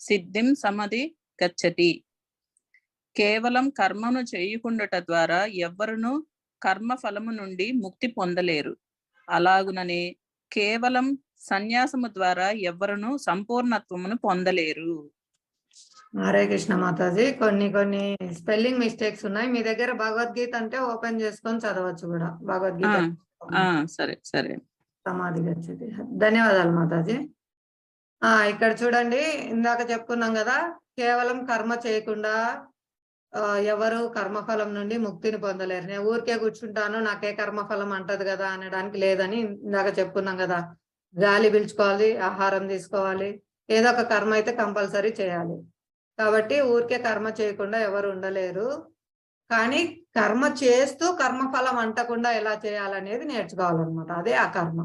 సిద్ధిం సమధి గచ్చతి. కేవలం కర్మను చేయుకుండుట ద్వారా ఎవ్వరును కర్మ ఫలము నుండి ముక్తి పొందలేరు. అలాగుననే కేవలం సన్యాసము ద్వారా ఎవ్వరును సంపూర్ణత్వమును పొందలేరు. హరే కృష్ణ మాతాజీ. కొన్ని స్పెల్లింగ్ మిస్టేక్స్ ఉన్నాయి. మీ దగ్గర భగవద్గీత అంటే ఓపెన్ చేసుకొని చదవచ్చు కూడా. భగవద్గీత సరే సరే. సమాధి గచ్చతి. ధన్యవాదాలు మాతాజీ. ఇక్కడ చూడండి, ఇందాక చెప్పుకున్నాం కదా, కేవలం కర్మ చేయకుండా ఎవరు కర్మఫలం నుండి ముక్తిని పొందలేరు. నేను ఊరికే కూర్చుంటాను నాకే కర్మఫలం అంటది కదా అనడానికి లేదని ఇందాక చెప్పుకున్నాం కదా. గాలి పీల్చుకోవాలి, ఆహారం తీసుకోవాలి, ఏదో ఒక కర్మ అయితే కంపల్సరీ చేయాలి. కాబట్టి ఊరికే కర్మ చేయకుండా ఎవరు ఉండలేరు. కానీ కర్మ చేస్తూ కర్మఫలం అంటకుండా ఎలా చేయాలనేది నేర్చుకోవాలన్నమాట. అదే ఆ కర్మ.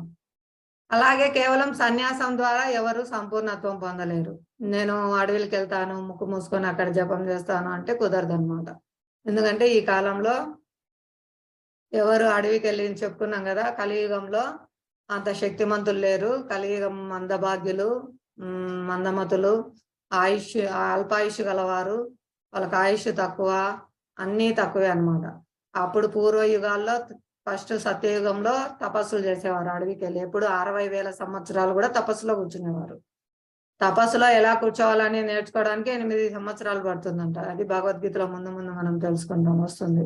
అలాగే కేవలం సన్యాసం ద్వారా ఎవరు సంపూర్ణత్వం పొందలేరు. నేను అడవికి వెళ్తాను, ముక్కు మూసుకొని అక్కడ జపం చేస్తాను అంటే కుదరదు అనమాట. ఎందుకంటే ఈ కాలంలో ఎవరు అడవికి వెళ్ళి చెప్పుకున్నాం కదా, కలియుగంలో అంత శక్తిమంతులు లేరు. కలియుగం మందభాగ్యులు, మందమతులు, అల్పాయుష్ గలవారు, వాళ్ళకి ఆయుష్ తక్కువ, అన్నీ తక్కువే అనమాట. అప్పుడు పూర్వయుగాల్లో ఫస్ట్ సత్యయుగంలో తపస్సులు చేసేవారు. అడవికి వెళ్ళి ఎప్పుడు 60,000 సంవత్సరాలు కూడా తపస్సులో కూర్చునేవారు. తపస్సులో ఎలా కూర్చోవాలని నేర్చుకోవడానికి 8 సంవత్సరాలు పడుతుందంట. అది భగవద్గీతలో ముందు మనం తెలుసుకుంటాం వస్తుంది.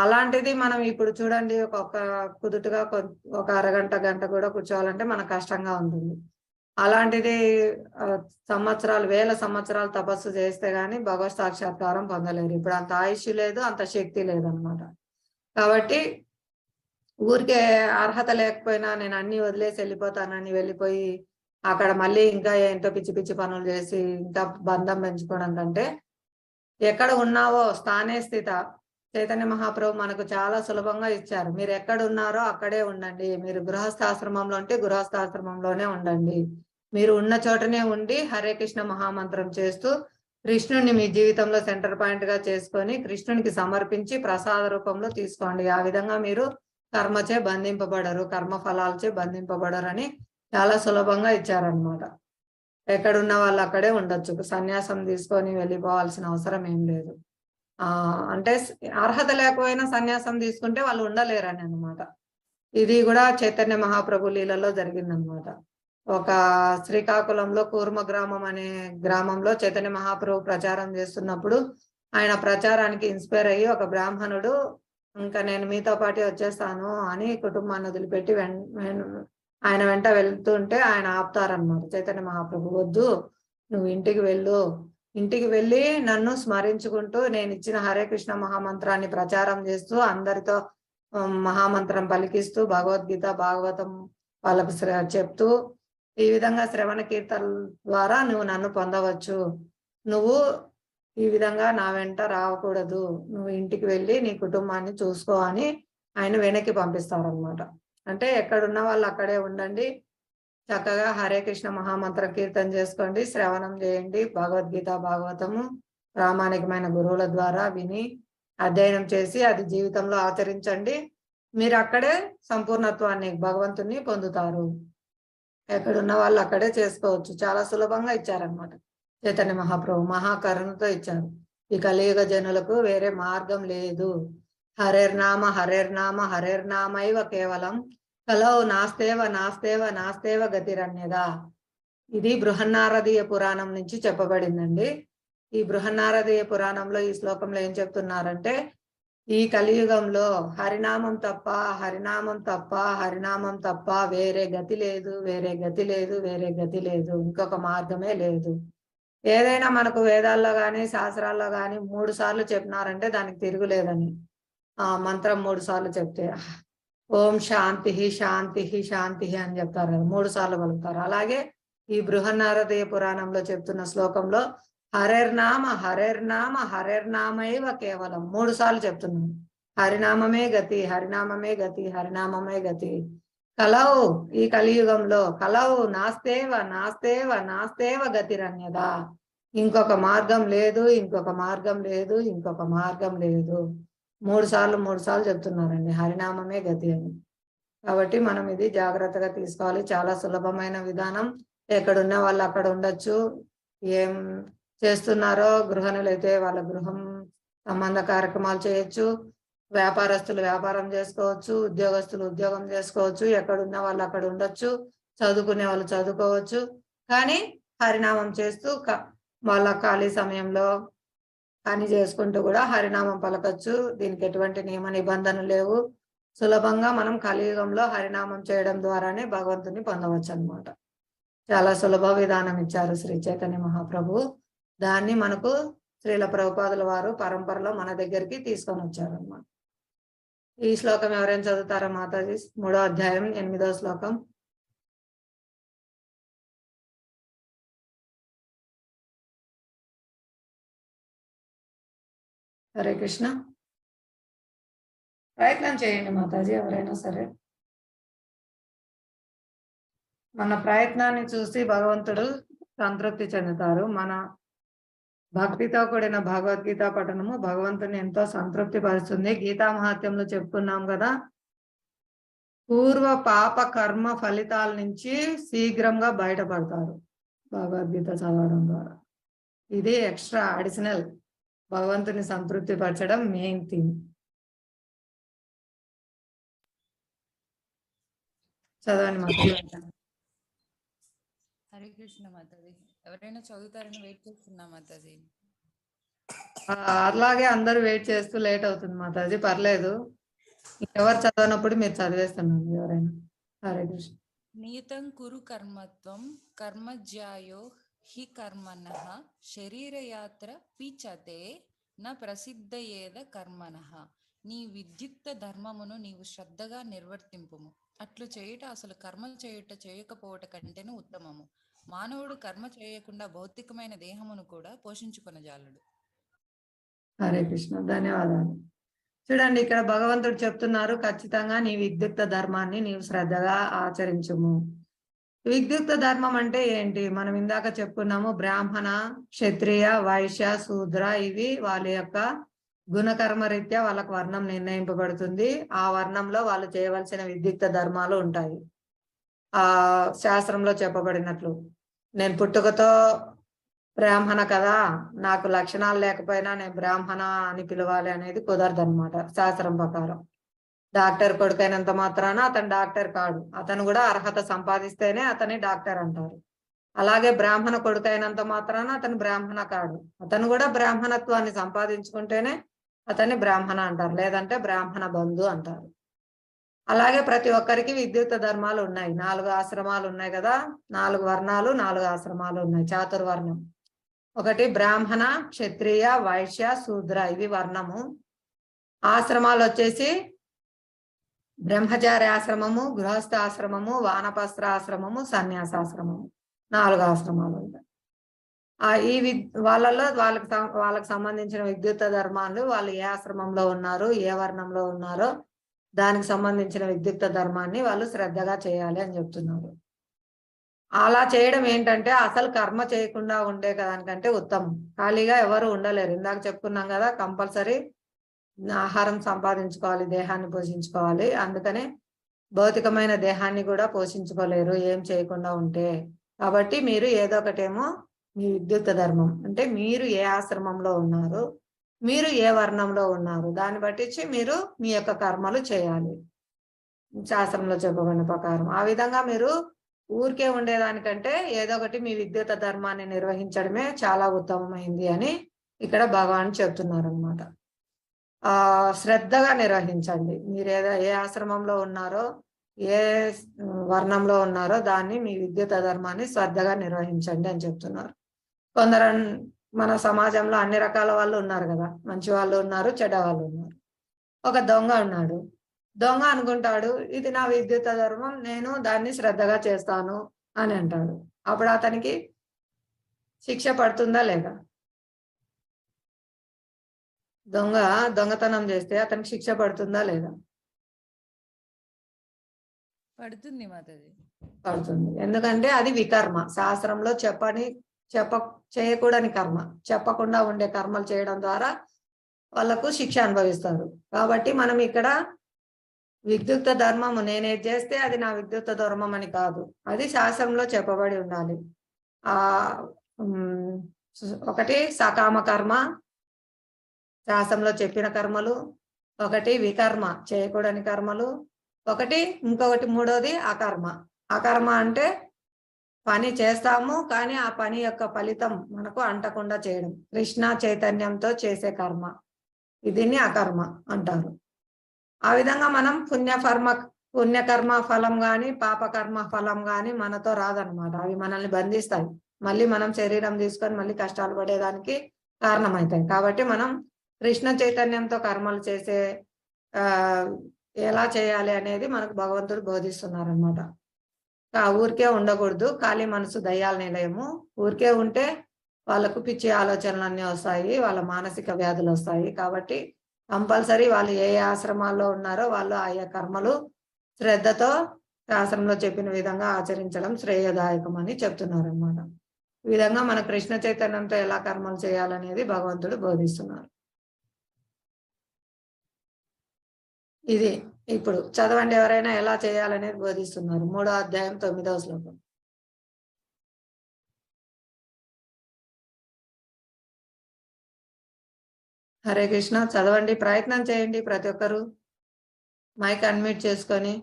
అలాంటిది మనం ఇప్పుడు చూడండి, ఒక కుదుటుగా ఒక అరగంట గంట కూడా కూర్చోవాలంటే మనకు కష్టంగా ఉంటుంది. అలాంటిది సంవత్సరాలు, 1000 సంవత్సరాలు తపస్సు చేస్తే గానీ భగవత్ సాక్షాత్కారం పొందలేరు. ఇప్పుడు అంత ఆయుష్ లేదు, అంత శక్తి లేదనమాట. కాబట్టి ఊరికే అర్హత లేకపోయినా నేను అన్ని వదిలేసి వెళ్ళిపోతానని వెళ్ళిపోయి అక్కడ మళ్ళీ ఇంకా ఏంటో పిచ్చి పిచ్చి పనులు చేసి ఇంకా బంధం పెంచుకోవడం కంటే, ఎక్కడ ఉన్నావో స్థానే స్థిత చైతన్య మహాప్రభు మనకు చాలా సులభంగా ఇచ్చారు. మీరు ఎక్కడ ఉన్నారో అక్కడే ఉండండి. మీరు గృహస్థాశ్రమంలో ఉంటే గృహస్థాశ్రమంలోనే ఉండండి. మీరు ఉన్న చోటనే ఉండి హరే కృష్ణ మహామంత్రం చేస్తూ కృష్ణుడిని మీ జీవితంలో సెంటర్ పాయింట్ గా చేసుకొని కృష్ణునికి సమర్పించి ప్రసాద రూపంలో తీసుకోండి. ఆ విధంగా మీరు కర్మచే బంధింపబడరు, కర్మ ఫలాలచే బంధింపబడరు అని చాలా సులభంగా ఇచ్చారనమాట. ఎక్కడున్న వాళ్ళు అక్కడే ఉండొచ్చు. సన్యాసం తీసుకొని వెళ్ళిపోవాల్సిన అవసరం ఏం లేదు. అంటే అర్హత లేకపోయినా సన్యాసం తీసుకుంటే వాళ్ళు ఉండలేరని అనమాట. ఇది కూడా చైతన్య మహాప్రభు లీలలో జరిగిందనమాట. ఒక శ్రీకాకుళంలో కూర్మ గ్రామం అనే గ్రామంలో చైతన్య మహాప్రభు ప్రచారం చేస్తున్నప్పుడు ఆయన ప్రచారానికి ఇన్స్పైర్ అయ్యి ఒక బ్రాహ్మణుడు ఇంకా నేను మీతో పాటు వచ్చేస్తాను అని కుటుంబాన్ని వదిలిపెట్టి ఆయన వెంట వెళ్తుంటే ఆయన ఆపుతారనమాట. చైతన్య మహాప్రభు, వద్దు, నువ్వు ఇంటికి వెళ్ళు, ఇంటికి వెళ్ళి నన్ను స్మరించుకుంటూ నేను ఇచ్చిన హరే కృష్ణ మహామంత్రాన్ని ప్రచారం చేస్తూ అందరితో మహామంత్రం పలికిస్తూ భగవద్గీత భాగవతం వాళ్ళకు చెప్తూ ఈ విధంగా శ్రవణ కీర్తన ద్వారా నువ్వు నన్ను పొందవచ్చు. నువ్వు ఈ విధంగా నా వెంట రాకూడదు, నువ్వు ఇంటికి వెళ్ళి నీ కుటుంబాన్ని చూసుకో అని ఆయన వెనక్కి పంపిస్తారనమాట. అంటే ఎక్కడున్న వాళ్ళు అక్కడే ఉండండి, చక్కగా హరే కృష్ణ మహామంత్రం కీర్తన చేసుకోండి, శ్రవణం చేయండి, భగవద్గీత భాగవతము ప్రామాణికమైన గురువుల ద్వారా విని అధ్యయనం చేసి అది జీవితంలో ఆచరించండి. మీరు అక్కడే సంపూర్ణత్వాన్ని భగవంతుని పొందుతారు. ఎక్కడున్న వాళ్ళు అక్కడే చేసుకోవచ్చు. చాలా సులభంగా ఇచ్చారనమాట చైతన్య మహాప్రభు, మహాకరుణతో ఇచ్చారు. ఈ కలియుగ జనులకు వేరే మార్గం లేదు. హరేర్నామ హరేర్నామ హరేర్నామైవ కేవలం కలౌ నాస్తేవ నాస్తేవ నాస్తేవ గతిరన్యదా. ఇది బృహన్నారదీయ పురాణం నుంచి చెప్పబడిందండి. ఈ బృహన్నారదీయ పురాణంలో ఈ శ్లోకంలో ఏం చెప్తున్నారంటే, ఈ కలియుగంలో హరినామం తప్ప హరినామం తప్ప హరినామం తప్ప వేరే గతి లేదు, వేరే గతి లేదు, వేరే గతి లేదు, ఇంకొక మార్గమే లేదు. ఏదైనా మనకు వేదాల్లో కానీ శాస్త్రాల్లో కానీ 3 సార్లు చెప్పినారంటే దానికి తిరుగులేదని. మంత్రం 3 సార్లు చెప్తే ఓం శాంతి శాంతి శాంతి అని చెప్తారు కదా, 3 సార్లు పలుకుతారు. అలాగే ఈ బృహన్నారదీయ పురాణంలో చెప్తున్న శ్లోకంలో హరేర్నామ హరేర్నామ హరేర్నామైవ కేవలం 3 సార్లు చెప్తున్నాను. హరినామమే గతి, హరినామమే గతి, హరినామమే గతి. కలౌ, ఈ కలియుగంలో కలౌ నాస్తేవ నాస్తేవ నాస్తేవ గతిరన్యదా. ఇంకొక మార్గం లేదు, ఇంకొక మార్గం లేదు, ఇంకొక మార్గం లేదు. మూడు సార్లు చెప్తున్నారండి హరినామమే గతి అని. కాబట్టి మనం ఇది జాగ్రత్తగా తీసుకోవాలి. చాలా సులభమైన విధానం. ఎక్కడున్న వాళ్ళు అక్కడ ఉండొచ్చు. ఏం చేస్తున్నారో గృహిణులు అయితే వాళ్ళ గృహం సంబంధ కార్యక్రమాలు చేయొచ్చు, వ్యాపారస్తులు వ్యాపారం చేసుకోవచ్చు, ఉద్యోగస్తులు ఉద్యోగం చేసుకోవచ్చు, ఎక్కడున్న వాళ్ళు అక్కడ ఉండొచ్చు, చదువుకునే వాళ్ళు చదువుకోవచ్చు. కానీ హరినామం చేస్తూ వాళ్ళ ఖాళీ సమయంలో పని చేసుకుంటూ కూడా హరినామం పలకచ్చు. దీనికి ఎటువంటి నియమ నిబంధనలు లేవు. సులభంగా మనం కలియుగంలో హరినామం చేయడం ద్వారానే భగవంతుని పొందవచ్చు అన్నమాట. చాలా సులభ విధానం ఇచ్చారు శ్రీ చైతన్య మహాప్రభు. దాన్ని మనకు శ్రీల ప్రభుపాదుల వారు పరంపరలో మన దగ్గరికి తీసుకొని వచ్చారు అన్నమాట. ఈ శ్లోకం ఎవరైనా చదువుతారా మాతాజీ? 3వ అధ్యాయం 8వ శ్లోకం. హరే కృష్ణ. ప్రయత్నం చేయండి మాతాజీ ఎవరైనా సరే. మన ప్రయత్నాన్ని చూసి భగవంతుడు సంతృప్తి చెందుతారు. మన భక్తితో కూడిన భగవద్గీత పఠనము భగవంతుని ఎంతో సంతృప్తి పరుస్తుంది. గీతా మహాత్మ్యంలో చెప్పుకున్నాం కదా, పూర్వ పాప కర్మ ఫలితాల నుంచి శీఘ్రంగా బయటపడతారు భగవద్గీత చదవడం ద్వారా. ఇది ఎక్స్ట్రా అడిషనల్ భగవంతుని సంతృప్తి పరచడం మెయిన్ థీమ్. చదవండి మాతాజీ. హరే కృష్ణ మాతాజీ. ఎవరైనా చదువుతారని వెయిట్ చేస్తున్నా మాతాజీ. అలాగే అందరూ వెయిట్ చేస్తూ లేట్ అవుతుంది మాతాజీ, పర్లేదు. ఎవరు చదవనప్పుడు మీరు చదివేస్తున్నారు ఎవరైనా. హరే కృష్ణ. నియతం కురు కర్మత్వం కర్మజ్యాయో హి కర్మణః శరీరయాత్ర పీచతే న ప్రసిద్ధయేద కర్మణః. నీ విద్యుక్త ధర్మమును నీవు శ్రద్ధగా నిర్వర్తింపుము. అట్లు చేయుట అసలు కర్మ చేయుట చేయకపోవట కంటేను ఉత్తమము. మానవుడు కర్మ చేయకుండా భౌతికమైన దేహమును కూడా పోషించుకొనజాలడు. హరే కృష్ణ. ధన్యవాదాలు. చూడండి, ఇక్కడ భగవంతుడు చెప్తున్నారు, ఖచ్చితంగా నీ విద్యుక్త ధర్మాన్ని నీవు శ్రద్ధగా ఆచరించుము. విద్యుక్త ధర్మం అంటే ఏంటి? మనం ఇందాక చెప్పుకున్నాము, బ్రాహ్మణ, క్షత్రియ, వైశ్య, శూద్ర, ఇవి వాళ్ళ యొక్క గుణకర్మ రీత్యా వాళ్ళకు వర్ణం నిర్ణయింపబడుతుంది. ఆ వర్ణంలో వాళ్ళు చేయవలసిన విద్యుక్త ధర్మాలు ఉంటాయి. ఆ శాస్త్రంలో చెప్పబడినట్లు, నేను పుట్టుకతో బ్రాహ్మణ కదా, నాకు లక్షణాలు లేకపోయినా నేను బ్రాహ్మణ అని పిలవాలి అనేది కుదరదు అనమాట శాస్త్రం ప్రకారం. డాక్టర్ కొడుకైనంత మాత్రాన అతను డాక్టర్ కాడు. అతను కూడా అర్హత సంపాదిస్తేనే అతని డాక్టర్ అంటారు. అలాగే బ్రాహ్మణ కొడుకైనంత మాత్రాన అతను బ్రాహ్మణ కాడు. అతను కూడా బ్రాహ్మణత్వాన్ని సంపాదించుకుంటేనే అతన్ని బ్రాహ్మణ అంటారు, లేదంటే బ్రాహ్మణ బంధు అంటారు. అలాగే ప్రతి ఒక్కరికి విద్యుక్త ధర్మాలు ఉన్నాయి. 4 ఆశ్రమాలు ఉన్నాయి కదా, 4 వర్ణాలు, 4 ఆశ్రమాలు ఉన్నాయి. చాతుర్వర్ణం. ఒకటి బ్రాహ్మణ, క్షత్రియ, వైశ్య, శూద్ర, ఇవి వర్ణము. ఆశ్రమాలు వచ్చేసి బ్రహ్మచారి ఆశ్రమము, గృహస్థ ఆశ్రమము, వానప్రస్థ ఆశ్రమము, సన్యాసాశ్రమము, 4 ఆశ్రమాలు ఉంటాయి. వాళ్ళలో వాళ్ళకి సంబంధించిన విద్యుక్త ధర్మాలు, వాళ్ళు ఏ ఆశ్రమంలో ఉన్నారు, ఏ వర్ణంలో ఉన్నారో దానికి సంబంధించిన విద్యుక్త ధర్మాన్ని వాళ్ళు శ్రద్ధగా చేయాలి అని చెప్తున్నారు. అలా చేయడం ఏంటంటే అసలు కర్మ చేయకుండా ఉండే దానికంటే ఉత్తమం. ఖాళీగా ఎవరు ఉండలేరు. ఇందాక చెప్పుకున్నాం కదా, కంపల్సరీ ఆహారం సంపాదించుకోవాలి, దేహాన్ని పోషించుకోవాలి. అందుకనే భౌతికమైన దేహాన్ని కూడా పోషించుకోలేరు ఏం చేయకుండా ఉంటే. కాబట్టి మీరు ఏదో ఒకటేమో మీ విద్యుక్త ధర్మం అంటే మీరు ఏ ఆశ్రమంలో ఉన్నారు, మీరు ఏ వర్ణంలో ఉన్నారు, దాన్ని బట్టించి మీరు మీ యొక్క కర్మలు చేయాలి శాస్త్రంలో చెప్పబడిన ప్రకారం. ఆ విధంగా మీరు ఊరికే ఉండేదానికంటే ఏదో ఒకటి మీ విద్యుక్త ధర్మాన్ని నిర్వహించడమే చాలా ఉత్తమమైంది అని ఇక్కడ భగవాన్ చెప్తున్నారు అనమాట. శ్రద్ధగా నిర్వహించండి. మీరు ఏ ఆశ్రమంలో ఉన్నారో, ఏ వర్ణంలో ఉన్నారో దాన్ని మీ విద్యుక్త ధర్మాన్ని శ్రద్ధగా నిర్వహించండి అని చెప్తున్నారు. కొందరు మన సమాజంలో అన్ని రకాల వాళ్ళు ఉన్నారు కదా, మంచి వాళ్ళు ఉన్నారు, చెడ్డ వాళ్ళు ఉన్నారు. ఒక దొంగ ఉన్నాడు. దొంగ అనుకుంటాడు, ఇది నా విద్యుక్త ధర్మం, నేను దాన్ని శ్రద్ధగా చేస్తాను అని అంటాడు. అప్పుడు అతనికి శిక్ష పడుతుందా లేదా? దొంగతనం చేస్తే అతనికి శిక్ష పడుతుందా లేదా? పడుతుంది మాతాజీ. పడుతుంది. ఎందుకంటే అది వికర్మ. శాస్త్రంలో చేయకూడని కర్మ, చెప్పకుండా ఉండే కర్మలు చేయడం ద్వారా వాళ్ళకు శిక్ష అనుభవిస్తారు. కాబట్టి మనం ఇక్కడ విద్యుక్త ధర్మము నేనేది చేస్తే అది నా విద్యుక్త ధర్మం అని కాదు, అది శాస్త్రంలో చెప్పబడి ఉండాలి. ఆ ఒకటి సకామ కర్మ, శాస్త్రంలో చెప్పిన కర్మలు, ఒకటి వికర్మ చేయకూడని కర్మలు, ఇంకొకటి మూడోది అకర్మ. అకర్మ అంటే పని చేస్తాము కానీ ఆ పని యొక్క ఫలితం మనకు అంటకుండా చేయడం, కృష్ణ చైతన్యంతో చేసే కర్మ, దీన్ని అకర్మ అంటారు. ఆ విధంగా మనం పుణ్యకర్మ ఫలం గాని పాపకర్మ ఫలం గాని మనతో రాదనమాట. అవి మనల్ని బంధిస్తాయి, మళ్ళీ మనం శరీరం తీసుకొని మళ్ళీ కష్టాలు పడేదానికి కారణమవుతాయి. కాబట్టి మనం కృష్ణ చైతన్యంతో కర్మలు చేసే ఎలా చేయాలి అనేది మనకు భగవంతుడు బోధిస్తున్నారు అనమాట. ఊరికే ఉండకూడదు, ఖాళీ మనసు దయ్యాల నిలయము. ఊరికే ఉంటే వాళ్ళకు పిచ్చి ఆలోచనలన్నీ వస్తాయి, వాళ్ళ మానసిక వ్యాధులు వస్తాయి. కాబట్టి కంపల్సరీ వాళ్ళు ఏ ఆశ్రమాల్లో ఉన్నారో వాళ్ళు ఆయా కర్మలు శ్రద్ధతో శాస్త్రంలో చెప్పిన విధంగా ఆచరించడం శ్రేయదాయకం అని చెప్తున్నారు అనమాట. ఈ విధంగా మన కృష్ణ చైతన్యంతో ఎలా కర్మలు చేయాలనేది భగవంతుడు బోధిస్తున్నారు. ఇది ఇప్పుడు చదవండి, ఎవరైనా ఎలా చేయాలనేది బోధిస్తున్నారు. 3వ అధ్యాయం 9వ శ్లోకం. హరే కృష్ణ, చదవండి, ప్రయత్నం చేయండి ప్రతి ఒక్కరు మైక్ అన్మ్యూట్ చేసుకొని.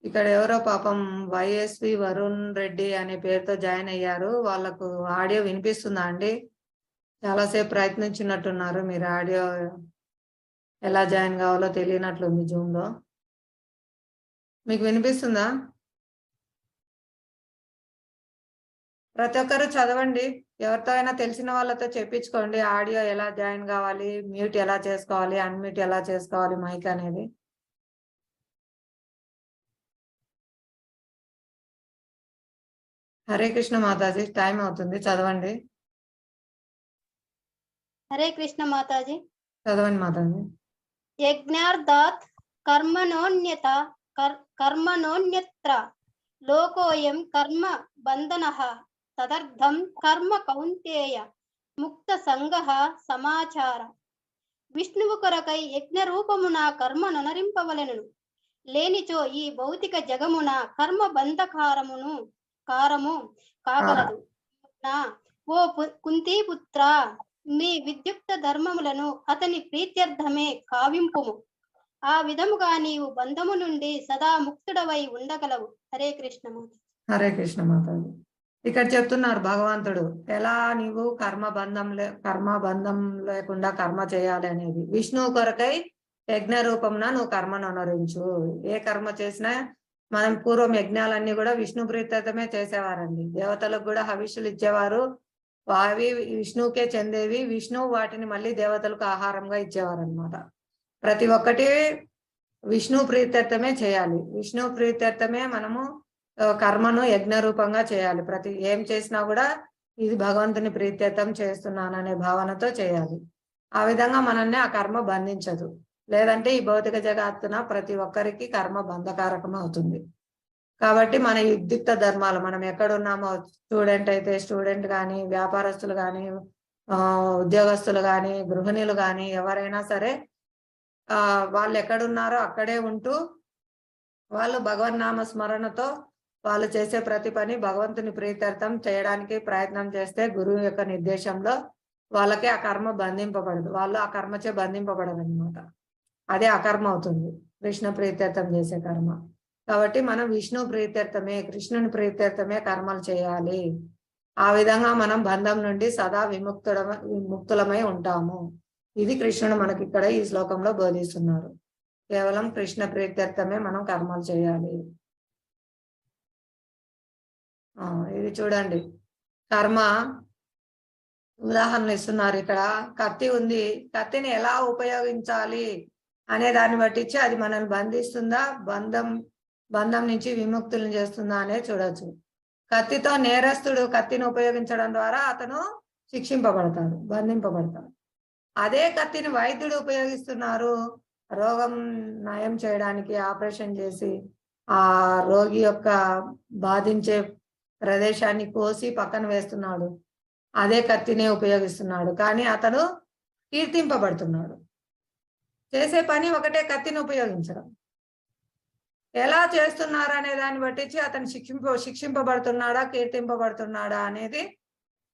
ఇక్కడ ఎవరో పాపం వైఎస్వి వరుణ్ రెడ్డి అనే పేరుతో జాయిన్ అయ్యారు, వాళ్ళకు ఆడియో వినిపిస్తుందా అండి? చాలాసేపు ప్రయత్నించినట్టున్నారు, మీరు ఆడియో ఎలా జాయిన్ కావాలో తెలియనట్లుంది జూమ్ లో. మీకు వినిపిస్తుందా? ప్రతి ఒక్కరు చదవండి, ఎవరితో అయినా తెలిసిన వాళ్ళతో చెప్పించుకోండి ఆడియో ఎలా జాయిన్ కావాలి, మ్యూట్ ఎలా చేసుకోవాలి, అన్మ్యూట్ ఎలా చేసుకోవాలి మైక్ అనేది. హరే కృష్ణ మాతాజీ, టైం అవుతుంది, చదవండి. హరే కృష్ణ మాతాజీ. చదవండి మాతాజీ. యజ్ఞార్థాత్ కర్మణోన్యత్ర లోకోయం కర్మ బంధనః తదర్థం కర్మ కౌంతేయ ముక్త సంగః సమాచార. విష్ణువు కొరకై యజ్ఞ రూపమున కర్మ నొనరింపవలెను, లేనిచో ఈ భౌతిక జగమున కర్మ బంధకారము కాగలదు. ఓ కుంతీపుత్ర, మీ విద్యుక్త ధర్మములను అతని ప్రీత్యర్థమే కావింపుము, ఆ విధముగా నీవు బంధము నుండి సదా ముక్తుడవై ఉండగలవు. హరే కృష్ణ మాత. హరే కృష్ణ మాతాజీ. ఇక్కడ చెప్తున్నారు భగవంతుడు ఎలా నీవు కర్మ బంధం లేకుండా కర్మ చేయాలి అనేది. విష్ణువు కొరకై యజ్ఞ రూపంన నువ్వు కర్మను అనుసరించు. ఏ కర్మ చేసినా మనం పూర్వం యజ్ఞాలన్నీ కూడా విష్ణు ప్రీత్యర్థమే చేసేవారండి. దేవతలకు కూడా హవిష్యులు ఇచ్చేవారు, అవి విష్ణువుకే చెందేవి. విష్ణువు వాటిని మళ్ళీ దేవతలకు ఆహారంగా ఇచ్చేవారు అనమాట. ప్రతి ఒక్కటి విష్ణు ప్రీత్యర్థమే చేయాలి. విష్ణు ప్రీత్యర్థమే మనము కర్మను యజ్ఞ రూపంగా చేయాలి. ప్రతి ఏం చేసినా కూడా ఇది భగవంతుని ప్రీత్యర్థం చేస్తున్నాననే భావనతో చేయాలి. ఆ విధంగా మనల్ని ఆ కర్మ బంధించదు. లేదంటే ఈ భౌతిక జగత్తున ప్రతి ఒక్కరికి కర్మ బంధకారకం అవుతుంది. కాబట్టి మన విద్యుక్త ధర్మాలు, మనం ఎక్కడున్నామో, స్టూడెంట్ అయితే స్టూడెంట్ కానీ, వ్యాపారస్తులు కానీ, ఉద్యోగస్తులు కానీ, గృహిణులు కానీ, ఎవరైనా సరే వాళ్ళు ఎక్కడున్నారో అక్కడే ఉంటూ వాళ్ళు భగవన్నామ స్మరణతో వాళ్ళు చేసే ప్రతి పని భగవంతుని ప్రీత్యర్థం చేయడానికి ప్రయత్నం చేస్తే గురువు యొక్క నిర్దేశంలో వాళ్ళకి ఆ కర్మ బంధింపబడదు, వాళ్ళు ఆ కర్మచే బంధింపబడదు అనమాట. అదే అకర్మ అవుతుంది, కృష్ణ ప్రీత్యర్థం చేసే కర్మ. కాబట్టి మనం విష్ణు ప్రీత్యర్థమే, కృష్ణుని ప్రీత్యర్థమే కర్మలు చేయాలి. ఆ విధంగా మనం బంధం నుండి సదా విముక్తులమై ఉంటాము. ఇది కృష్ణుడు మనకి ఇక్కడ ఈ శ్లోకంలో బోధిస్తున్నారు. కేవలం కృష్ణ ప్రీత్యర్థమే మనం కర్మలు చేయాలి. ఇది చూడండి, కర్మ ఉదాహరణ ఇస్తున్నారు ఇక్కడ. కత్తి ఉంది, కత్తిని ఎలా ఉపయోగించాలి అనే దాన్ని బట్టించి అది మనల్ని బంధిస్తుందా, బంధం నుంచి విముక్తులను చేస్తుందా అనేది చూడొచ్చు. కత్తితో నేరస్తుడు కత్తిని ఉపయోగించడం ద్వారా అతను శిక్షింపబడతాడు, బంధింపబడతాడు. అదే కత్తిని వైద్యుడు ఉపయోగిస్తున్నారు, రోగం నయం చేయడానికి ఆపరేషన్ చేసి ఆ రోగి యొక్క బాధించే ప్రదేశాన్ని కోసి పక్కన వేస్తున్నాడు. అదే కత్తినే ఉపయోగిస్తున్నాడు, కానీ అతను కీర్తింపబడుతున్నాడు. చేసే పని ఒకటే, కత్తిని ఉపయోగించడం. ఎలా చేస్తున్నారు అనే దాన్ని బట్టించి అతను శిక్షింపబడుతున్నాడా కీర్తింపబడుతున్నాడా అనేది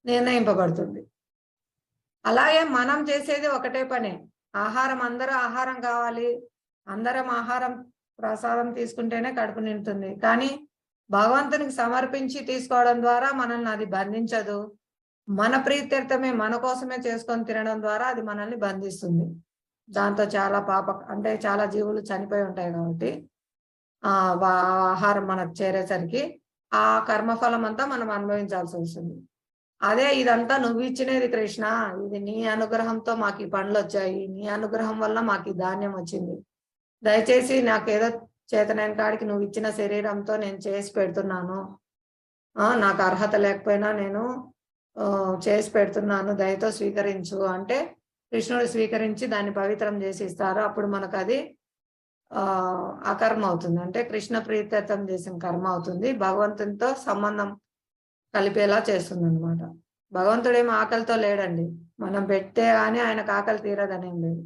నిర్ణయింపబడుతుంది. అలాగే మనం చేసేది ఒకటే పనే. ఆహారం, అందరూ ఆహారం కావాలి, అందరం ఆహారం ప్రసాదం తీసుకుంటేనే కడుపు నిండుతుంది. కానీ భగవంతునికి సమర్పించి తీసుకోవడం ద్వారా మనల్ని అది బంధించదు. మన ప్రీత్యర్థమే, మన కోసమే చేసుకొని తినడం ద్వారా అది మనల్ని బంధిస్తుంది. దాంతో చాలా అంటే చాలా జీవులు చనిపోయి ఉంటాయి కాబట్టి ఆహారం మనకు చేరేసరికి ఆ కర్మఫలం అంతా మనం అనుభవించాల్సి వస్తుంది. అదే ఇదంతా నువ్వు ఇచ్చినది కృష్ణ, ఇది నీ అనుగ్రహంతో మాకు ఈ పండ్లు వచ్చాయి, నీ అనుగ్రహం వల్ల మాకు ఈ ధాన్యం వచ్చింది, దయచేసి నాకేదో చేతనైన కాడికి నువ్వు ఇచ్చిన శరీరంతో నేను చేసి పెడుతున్నాను, నాకు అర్హత లేకపోయినా నేను చేసి పెడుతున్నాను, దయతో స్వీకరించు అంటే కృష్ణుడు స్వీకరించి దాన్ని పవిత్రం చేసి ఇస్తారు. అప్పుడు మనకు అది అకర్మ అవుతుంది, అంటే కృష్ణ ప్రీత్యర్థం చేసిన కర్మ అవుతుంది, భగవంతునితో సంబంధం కలిపేలా చేస్తుంది అనమాట. భగవంతుడేమో ఆకలితో లేడండి, మనం పెట్టే కానీ ఆయనకు ఆకలి తీరదనేం లేదు.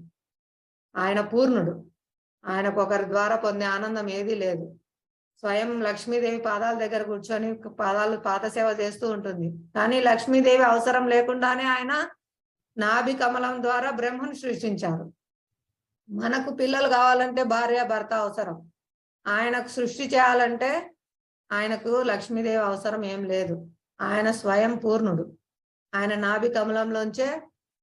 ఆయన పూర్ణుడు, ఆయనకు ఒకరి ద్వారా పొందే ఆనందం ఏదీ లేదు. స్వయం లక్ష్మీదేవి పాదాల దగ్గర కూర్చొని పాదసేవ చేస్తూ ఉంటుంది, కానీ లక్ష్మీదేవి అవసరం లేకుండానే ఆయన నాభి కమలం ద్వారా బ్రహ్మను సృష్టించారు. మనకు పిల్లలు కావాలంటే భార్య భర్త అవసరం, ఆయనకు సృష్టి చేయాలంటే ఆయనకు లక్ష్మీదేవి అవసరం ఏం లేదు. ఆయన స్వయం పూర్ణుడు, ఆయన నాభి కమలంలోంచే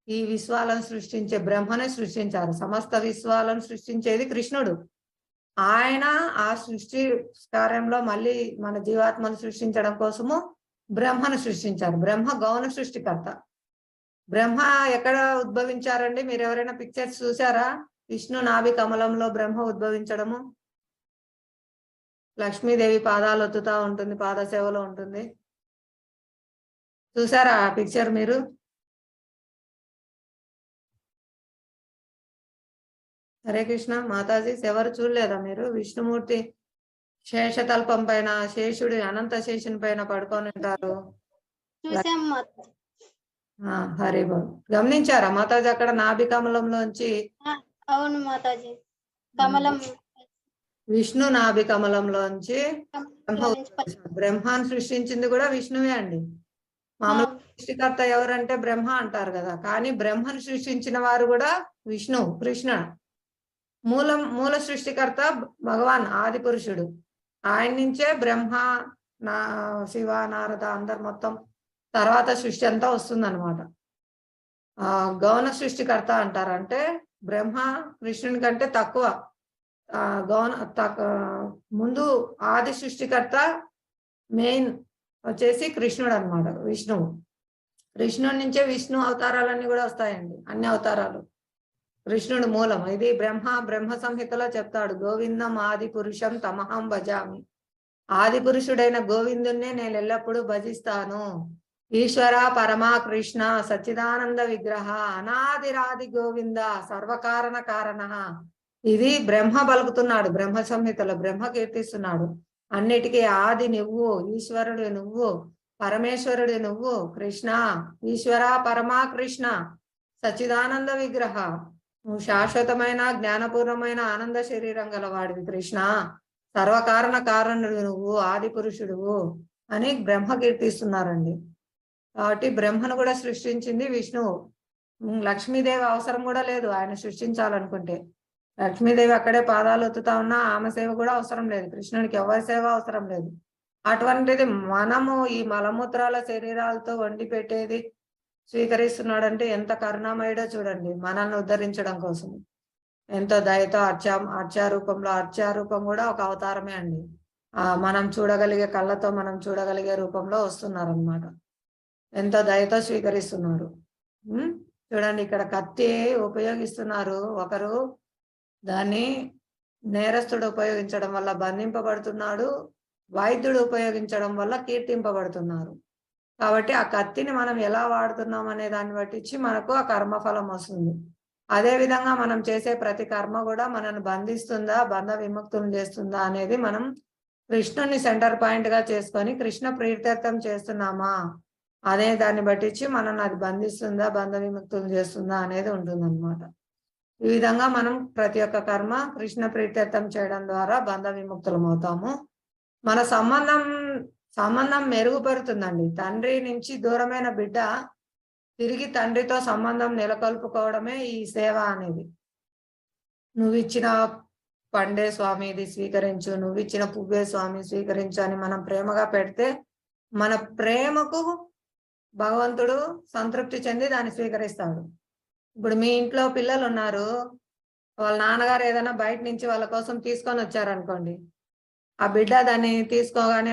ఈ విశ్వాలను సృష్టించే బ్రహ్మనే సృష్టించారు. సమస్త విశ్వాలను సృష్టించేది కృష్ణుడు. ఆయన ఆ సృష్టి కార్యంలో మళ్ళీ మన జీవాత్మను సృష్టించడం కోసము బ్రహ్మను సృష్టించారు. బ్రహ్మ గౌణ సృష్టికర్త. బ్రహ్మ ఎక్కడ ఉద్భవించారండి? మీరు ఎవరైనా పిక్చర్స్ చూసారా? విష్ణు నాభి కమలంలో బ్రహ్మ ఉద్భవించడము, లక్ష్మీదేవి పాదాలు ఒత్తుతా ఉంటుంది, పాదసేవలో ఉంటుంది. చూసారా ఆ పిక్చర్ మీరు? హరే కృష్ణ మాతాజీ, ఎవరు చూడలేదా మీరు? విష్ణుమూర్తి శేషతల్పం పైన, శేషుడి అనంత శేషుని పైన పడుకొని ఉంటారు. చూసాం హరి బాబు, గమనించారా మాతాజీ? అక్కడ నాభి కమలంలోంచి, అవును మాతాజీ, కమలం విష్ణు నాభి కమలంలోంచి బ్రహ్మాన్ని సృష్టించింది కూడా విష్ణువే అండి. మామూలు సృష్టికర్త ఎవరంటే బ్రహ్మ అంటారు కదా, కానీ బ్రహ్మను సృష్టించిన వారు కూడా విష్ణు, కృష్ణ. మూల సృష్టికర్త భగవాన్ ఆది పురుషుడు. ఆయన నుంచే బ్రహ్మ, శివ, నారద అందరు మొత్తం తర్వాత సృష్టి అంతా వస్తుందన్నమాట. గౌణ సృష్టికర్త అంటారు, అంటే బ్రహ్మ కృష్ణుని కంటే తక్కువ. ముందు ఆది సృష్టికర్త మెయిన్ వచ్చేసి కృష్ణుడు అన్నమాట, విష్ణువు. కృష్ణుడి నుంచే విష్ణు అవతారాలన్నీ కూడా వస్తాయండి, అన్ని అవతారాలు. కృష్ణుడు మూలం. ఇది బ్రహ్మ సంహితలో చెప్తాడు, గోవిందం ఆది పురుషం తమహం భజామి. ఆది పురుషుడైన గోవిందుణ్ణే నేను ఎల్లప్పుడూ భజిస్తాను. ఈశ్వర పరమా కృష్ణ సచ్చిదానంద విగ్రహ అనాదిరాది గోవింద సర్వకారణ కారణ. ఇది బ్రహ్మ పలుకుతున్నాడు బ్రహ్మ సంహితలో, బ్రహ్మ కీర్తిస్తున్నాడు. అన్నిటికీ ఆది నువ్వు, ఈశ్వరుడు నువ్వు, పరమేశ్వరుడు నువ్వు, కృష్ణ ఈశ్వర పరమా కృష్ణ సచ్చిదానంద విగ్రహ, నువ్వు శాశ్వతమైన జ్ఞానపూర్ణమైన ఆనంద శరీరం గలవాడివి కృష్ణ, సర్వకారణ కారణుడు నువ్వు, ఆది పురుషుడువు అని బ్రహ్మ కీర్తిస్తున్నారండి. కాబట్టి బ్రహ్మను కూడా సృష్టించింది విష్ణువు. లక్ష్మీదేవి అవసరం కూడా లేదు ఆయన సృష్టించాలనుకుంటే. లక్ష్మీదేవి అక్కడే పాదాలు ఒత్తుతా ఉన్నా ఆమె సేవ కూడా అవసరం లేదు, కృష్ణుడికి ఎవరి సేవ అవసరం లేదు. అటువంటిది మనము ఈ మలమూత్రాల శరీరాలతో వండి పెట్టేది స్వీకరిస్తున్నాడంటే ఎంత కరుణామయుడో చూడండి. మనల్ని ఉద్ధరించడం కోసం ఎంతో దయతో అర్చారూపంలో, అర్చారూపం కూడా ఒక అవతారమే అండి. మనం చూడగలిగే కళ్ళతో మనం చూడగలిగే రూపంలో వస్తున్నారు అన్నమాట. ఎంతో దయతో స్వీకరిస్తున్నారు. చూడండి ఇక్కడ కత్తి ఉపయోగిస్తున్నారు ఒకరు, దాన్ని నేరస్తుడు ఉపయోగించడం వల్ల బంధింపబడుతున్నాడు, వైద్యుడు ఉపయోగించడం వల్ల కీర్తింపబడుతున్నారు. కాబట్టి ఆ కత్తిని మనం ఎలా వాడుతున్నాం అనే దాన్ని బట్టించి మనకు ఆ కర్మఫలం వస్తుంది. అదే విధంగా మనం చేసే ప్రతి కర్మ కూడా మనల్ని బంధిస్తుందా, బంధ విముక్తులు చేస్తుందా అనేది మనం కృష్ణుని సెంటర్ పాయింట్ గా చేసుకొని కృష్ణ ప్రీత్యర్థం చేస్తున్నామా, అదే దాన్ని బట్టించి మనల్ని అది బంధిస్తుందా, బంధ విముక్తులు చేస్తుందా అనేది ఉంటుందన్నమాట. ఈ విధంగా మనం ప్రతి ఒక్క కర్మ కృష్ణ ప్రీత్యర్థం చేయడం ద్వారా బంధ విముక్తులం అవుతాము. మన సంబంధం మెరుగుపడుతుందండి. తండ్రి నుంచి దూరమైన బిడ్డ తిరిగి తండ్రితో సంబంధం నెలకొల్పుకోవడమే ఈ సేవ అనేది. నువ్వు ఇచ్చిన పండే స్వామి ఇది స్వీకరించు, నువ్వు ఇచ్చిన పువ్వే స్వామి స్వీకరించు అని మనం ప్రేమగా పెడితే మన ప్రేమకు భగవంతుడు సంతృప్తి చెంది దాన్ని స్వీకరిస్తాడు. ఇప్పుడు మీ ఇంట్లో పిల్లలు ఉన్నారు, వాళ్ళ నాన్నగారు ఏదైనా బయట నుంచి వాళ్ళ కోసం తీసుకొని వచ్చారనుకోండి, ఆ బిడ్డ దాన్ని తీసుకోగానే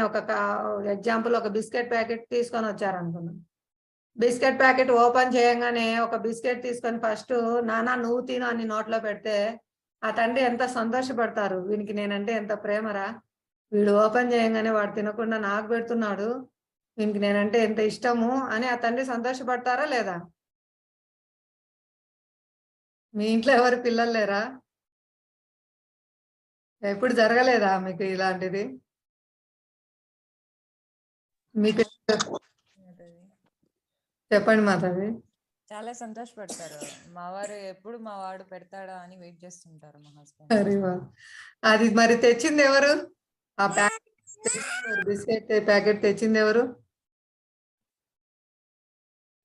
ఎగ్జాంపుల్ ఒక బిస్కెట్ ప్యాకెట్ తీసుకొని వచ్చారనుకున్నాం. బిస్కెట్ ప్యాకెట్ ఓపెన్ చేయగానే ఒక బిస్కెట్ తీసుకొని ఫస్ట్ నాన్న నువ్వు తిను అని నోట్లో పెడితే ఆ తండ్రి ఎంత సంతోషపడతారు. వీనికి నేనంటే ఎంత ప్రేమరా, వీడు ఓపెన్ చేయగానే వాడు తినకుండా నాకు పెడుతున్నాడు, వీనికి నేనంటే ఎంత ఇష్టము అని ఆ తండ్రి సంతోషపడతారా లేదా? మీ ఇంట్లో ఎవరు పిల్లలు లేరా? ఎప్పుడు జరగలేదా మీకు ఇలాంటిది? మీకు మాతాజీ. చెప్పండి మాతాజీ. చాలా సంతోషపడతారు. మా వారు ఎప్పుడు మా వాడు పెడతాడా అని వెయిట్ చేస్తుంటారు మా హస్బెండ్. అరే వా. అది మరి తెచ్చింది ఎవరు? ఆ బిస్కెట్ ప్యాకెట్ తెచ్చింది ఎవరు?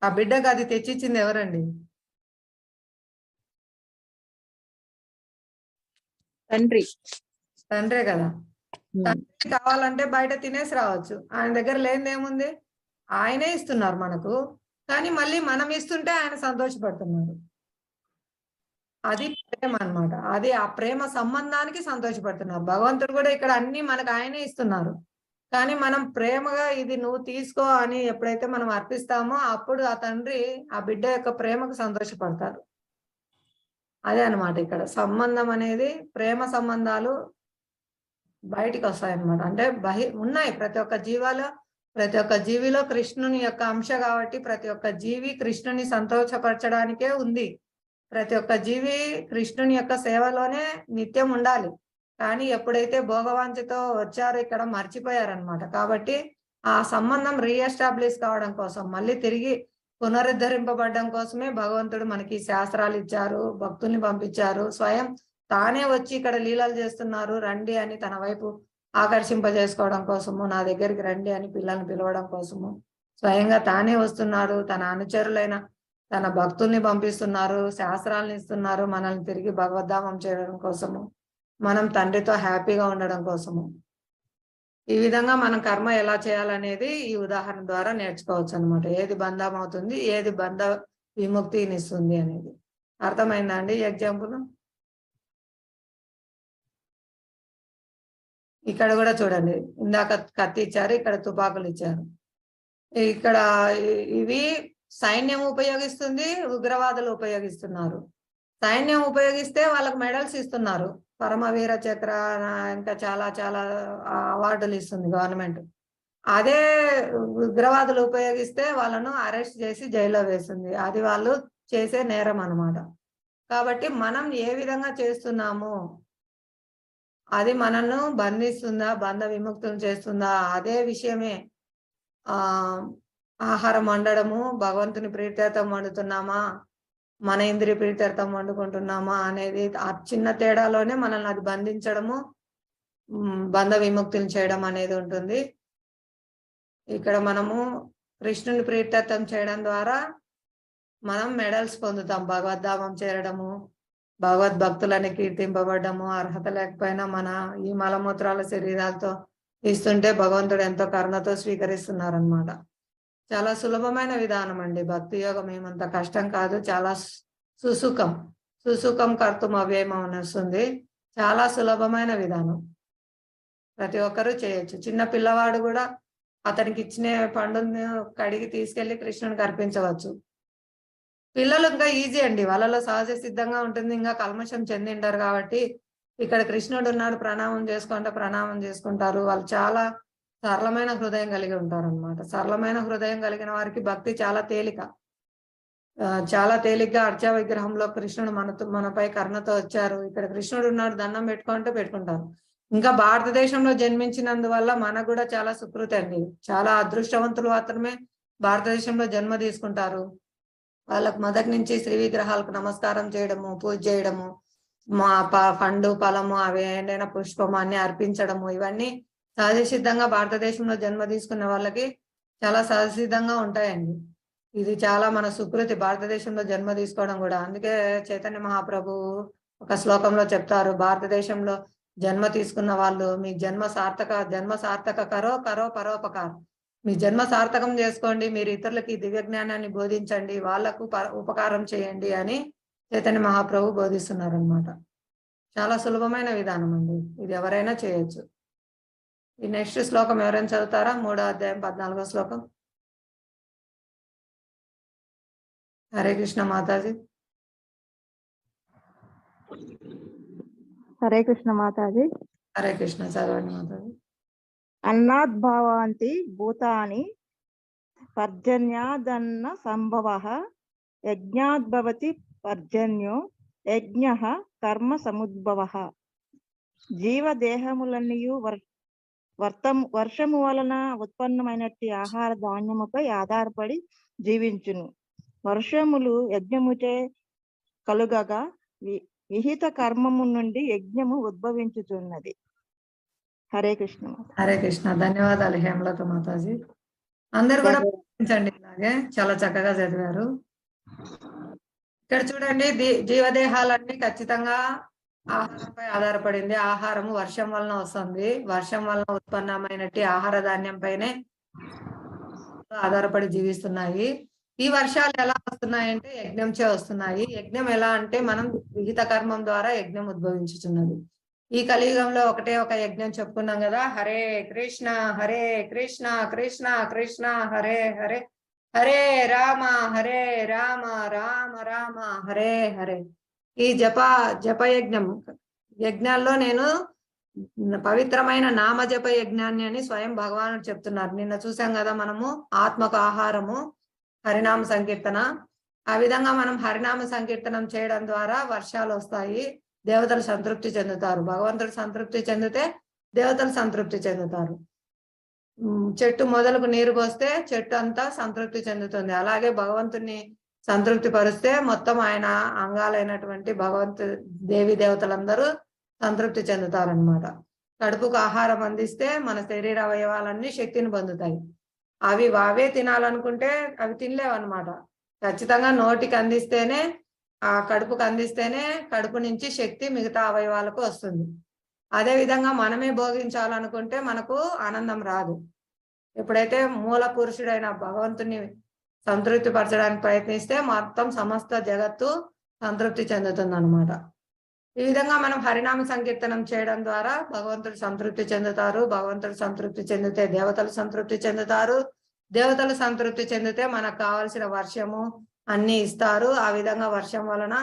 ఆ బిడ్డకు అది తెచ్చిచ్చింది ఎవరండి? తండ్రి. తండ్రే కదా. తండ్రి కావాలంటే బయట తినేసి రావచ్చు, ఆయన దగ్గర లేనిదేముంది, ఆయనే ఇస్తున్నారు మనకు. కానీ మళ్ళీ మనం ఇస్తుంటే ఆయన సంతోషపడుతున్నారు. అది ప్రేమ అన్నమాట. అది ఆ ప్రేమ సంబంధానికి సంతోషపడుతున్నారు. భగవంతుడు కూడా ఇక్కడ అన్ని మనకు ఆయనే ఇస్తున్నారు. కానీ మనం ప్రేమగా ఇది నువ్వు తీసుకో అని ఎప్పుడైతే మనం అర్పిస్తామో అప్పుడు ఆ తండ్రి ఆ బిడ్డ యొక్క ప్రేమకు సంతోషపడతారు. అదే అన్నమాట ఇక్కడ సంబంధం అనేది. ప్రేమ సంబంధాలు బయటికి వస్తాయన్నమాట. అంటే ఉన్నాయి ప్రతి ఒక్క జీవిలో కృష్ణుని యొక్క అంశ కాబట్టి ప్రతి ఒక్క జీవి కృష్ణుని సంతోషపరచడానికే ఉంది. ప్రతి ఒక్క జీవి కృష్ణుని యొక్క సేవలోనే నిత్యం ఉండాలి. కానీ ఎప్పుడైతే భోగవాంఛతో వచ్చారో ఇక్కడ మర్చిపోయారనమాట. కాబట్టి ఆ సంబంధం రీఎస్టాబ్లిష్ కావడం కోసం, మళ్ళీ తిరిగి పునరుద్ధరింపబడడం కోసమే భగవంతుడు మనకి శాస్త్రాలు ఇచ్చారు, భక్తుల్ని పంపించారు, స్వయం తానే వచ్చి ఇక్కడ లీలలు చేస్తున్నారు, రండి అని తన వైపు ఆకర్షింపజేసుకోవడం కోసము, నా దగ్గరికి రండి అని పిల్లల్ని పిలవడం కోసము స్వయంగా తానే వస్తున్నారు. తన అనుచరులైన తన భక్తుల్ని పంపిస్తున్నారు, శాస్త్రాలను ఇస్తున్నారు, మనల్ని తిరిగి భగవద్ధామం చేయడం కోసము, మనం తండ్రితో హ్యాపీగా ఉండడం కోసము. ఈ విధంగా మనం కర్మ ఎలా చేయాలనేది ఈ ఉదాహరణ ద్వారా నేర్చుకోవచ్చు అనమాట. ఏది బంధం అవుతుంది, ఏది బంధ విముక్తిని ఇస్తుంది అనేది. అర్థమైందా అండి ఎగ్జాంపుల్? ఇక్కడ కూడా చూడండి, ఇందాక కత్తి ఇచ్చారు, ఇక్కడ తుపాకులు ఇచ్చారు. ఇక్కడ ఇవి సైన్యం ఉపయోగిస్తుంది, ఉగ్రవాదులు ఉపయోగిస్తున్నారు. సైన్యం ఉపయోగిస్తే వాళ్ళకు మెడల్స్ ఇస్తున్నారు, పరమవీర చక్ర, ఇంకా చాలా చాలా అవార్డులు ఇస్తుంది గవర్నమెంట్. అదే ఉగ్రవాదులు ఉపయోగిస్తే వాళ్ళను అరెస్ట్ చేసి జైల్లో వేస్తుంది. అది వాళ్ళు చేసే నేరం అన్నమాట. కాబట్టి మనం ఏ విధంగా చేస్తున్నాము, అది మనల్ని బంధిస్తుందా, బంధ విముక్తులు చేస్తుందా, అదే విషయమే. ఆహారం వండడము భగవంతుని ప్రీత్యర్థం వండుతున్నామా, మన ఇంద్రియ ప్రీత్యర్థం వండుకుంటున్నామా అనేది ఆ చిన్న తేడాలోనే మనల్ని అది బంధించడము, బంధ విముక్తులు చేయడం అనేది ఉంటుంది. ఇక్కడ మనము కృష్ణుని ప్రీత్యర్థం చేయడం ద్వారా మనం మెడల్స్ పొందుతాం. భగవద్ధామం చేరడము, భగవద్భక్తులని కీర్తింపబడ్డము, అర్హత లేకపోయినా మన ఈ మలమూత్రాల శరీరాలతో ఇస్తుంటే భగవంతుడు ఎంతో కరుణతో స్వీకరిస్తున్నారనమాట. చాలా సులభమైన విధానం అండి భక్తి యోగం. ఏమంత కష్టం కాదు, చాలా సుసుఖం కర్తుం అవ్యయం అని వస్తుంది. చాలా సులభమైన విధానం, ప్రతి ఒక్కరూ చేయొచ్చు. చిన్న పిల్లవాడు కూడా అతనికి ఇచ్చిన పండుని కడిగి తీసుకెళ్లి కృష్ణునికి అర్పించవచ్చు. పిల్లలు ఇంకా ఈజీ అండి, వాళ్ళలో సహజ సిద్ధంగా ఉంటుంది, ఇంకా కల్మషం చెందింటారు. కాబట్టి ఇక్కడ కృష్ణుడు ఉన్నాడు, ప్రణామం చేసుకుంటారు. వాళ్ళు చాలా సరళమైన హృదయం కలిగి ఉంటారు అనమాట. సరళమైన హృదయం కలిగిన వారికి భక్తి చాలా తేలిక. చాలా తేలిగ్గా అర్చా విగ్రహంలో కృష్ణుడు మనపై కరుణతో వచ్చారు, ఇక్కడ కృష్ణుడు ఉన్నాడు, దండం పెట్టుకుంటారు. ఇంకా భారతదేశంలో జన్మించినందువల్ల మనకు కూడా చాలా సుకృతి అండి. చాలా అదృష్టవంతులు మాత్రమే భారతదేశంలో జన్మ తీసుకుంటారు. వాళ్ళకు మొదటి నుంచి శ్రీ విగ్రహాలకు నమస్కారం చేయడము, పూజ చేయడము, మా పండు ఫలము అవి ఏంటైనా పుష్పము అన్ని అర్పించడము, ఇవన్నీ సహజ సిద్ధంగా భారతదేశంలో జన్మ తీసుకున్న వాళ్ళకి చాలా సహజ సిద్ధంగా ఉంటాయండి. ఇది చాలా మన సుకృతి, భారతదేశంలో జన్మ తీసుకోవడం కూడా. అందుకే చైతన్య మహాప్రభు ఒక శ్లోకంలో చెప్తారు, భారతదేశంలో జన్మ తీసుకున్న వాళ్ళు మీ జన్మ సార్థక కరో పరోపకారం. మీ జన్మ సార్థకం చేసుకోండి, మీరు ఇతరులకి దివ్య జ్ఞానాన్ని బోధించండి, వాళ్లకు ఉపకారం చేయండి అని చైతన్య మహాప్రభు బోధిస్తున్నారు అనమాట. చాలా సులభమైన విధానం అండి, ఇది ఎవరైనా చేయొచ్చు. ఈ నెక్స్ట్ శ్లోకం ఎవరైనా చదువుతారా? 3వ అధ్యాయం 14వ శ్లోకం. హరే కృష్ణ మాతాజీ. హరే కృష్ణ మాతాజీ. హరే కృష్ణ, చదవండి మాతాజీ. అన్నాద్భావంతి భూతాని పర్జన్యాదన్న సంభవః యజ్ఞాద్భవతి పర్జన్యో యజ్ఞః కర్మ సముద్భవః. జీవదేహములన్నయు వర్షము వలన ఉత్పన్నమైనట్టి ఆహార ధాన్యముపై ఆధారపడి జీవించును. వర్షములు యజ్ఞముచే కలుగగా విహిత కర్మము నుండి యజ్ఞము ఉద్భవించుచున్నది. హరే కృష్ణ. హరే కృష్ణ, ధన్యవాదాలు హేమలత మాతాజీ. అందరు కూడా ప్రయత్నించండి, ఇలాగే చాలా చక్కగా చదివారు. ఇక్కడ చూడండి, జీవదేహాలన్నీ ఖచ్చితంగా ఆహారంపై ఆధారపడింది. ఆహారము వర్షం వలన వస్తుంది, వర్షం వలన ఉత్పన్నమైనట్టి ఆహార ధాన్యం పైనే ఆధారపడి జీవిస్తున్నాయి. ఈ వర్షాలు ఎలా వస్తున్నాయంటే యజ్ఞంచే వస్తున్నాయి. యజ్ఞం ఎలా అంటే మనం విహిత కర్మం ద్వారా యజ్ఞం ఉద్భవించుతున్నది. ఈ కలియుగంలో ఒకటే ఒక యజ్ఞం చెప్పుకున్నాం కదా, హరే కృష్ణ హరే కృష్ణ కృష్ణ కృష్ణ హరే హరే, హరే రామ రామ రామ హరే హరే. ఈ జప యజ్ఞాల్లో నేను పవిత్రమైన నామ జప యజ్ఞాన్ని అని స్వయం భగవానుడు చెప్తున్నారు. నిన్న చూసాం కదా మనము, ఆత్మకు ఆహారము హరినామ సంకీర్తన. ఆ విధంగా మనం హరినామ సంకీర్తనం చేయడం ద్వారా వర్షాలు వస్తాయి, దేవతలు సంతృప్తి చెందుతారు. భగవంతుడు సంతృప్తి చెందితే దేవతలు సంతృప్తి చెందుతారు. చెట్టు మొదలకు నీరు పోస్తే చెట్టు అంతా సంతృప్తి చెందుతుంది. అలాగే భగవంతుని సంతృప్తి పరిస్తే మొత్తం ఆయన అంగాలైనటువంటి దేవి దేవతలందరూ సంతృప్తి చెందుతారనమాట. కడుపుకు ఆహారం అందిస్తే మన శరీర అవయవాలన్నీ శక్తిని పొందుతాయి. అవి వావే తినాలనుకుంటే అవి తినలేవన్నమాట. ఖచ్చితంగా నోటికి అందిస్తేనే, ఆ కడుపుకు అందిస్తేనే కడుపు నుంచి శక్తి మిగతా అవయవాలకు వస్తుంది. అదే విధంగా మనమే భోగించాలనుకుంటే మనకు ఆనందం రాదు. ఎప్పుడైతే మూల పురుషుడైన భగవంతుని సంతృప్తి పరచడానికి ప్రయత్నిస్తే మొత్తం సమస్త జగత్తు సంతృప్తి చెందుతుంది అనమాట. ఈ విధంగా మనం హరినామ సంకీర్తనం చేయడం ద్వారా భగవంతుడు సంతృప్తి చెందుతారు. భగవంతుడు సంతృప్తి చెందితే దేవతలు సంతృప్తి చెందుతారు. దేవతలు సంతృప్తి చెందితే మనకు కావాల్సిన వర్షము అన్ని ఇస్తారు. ఆ విధంగా వర్షం వలన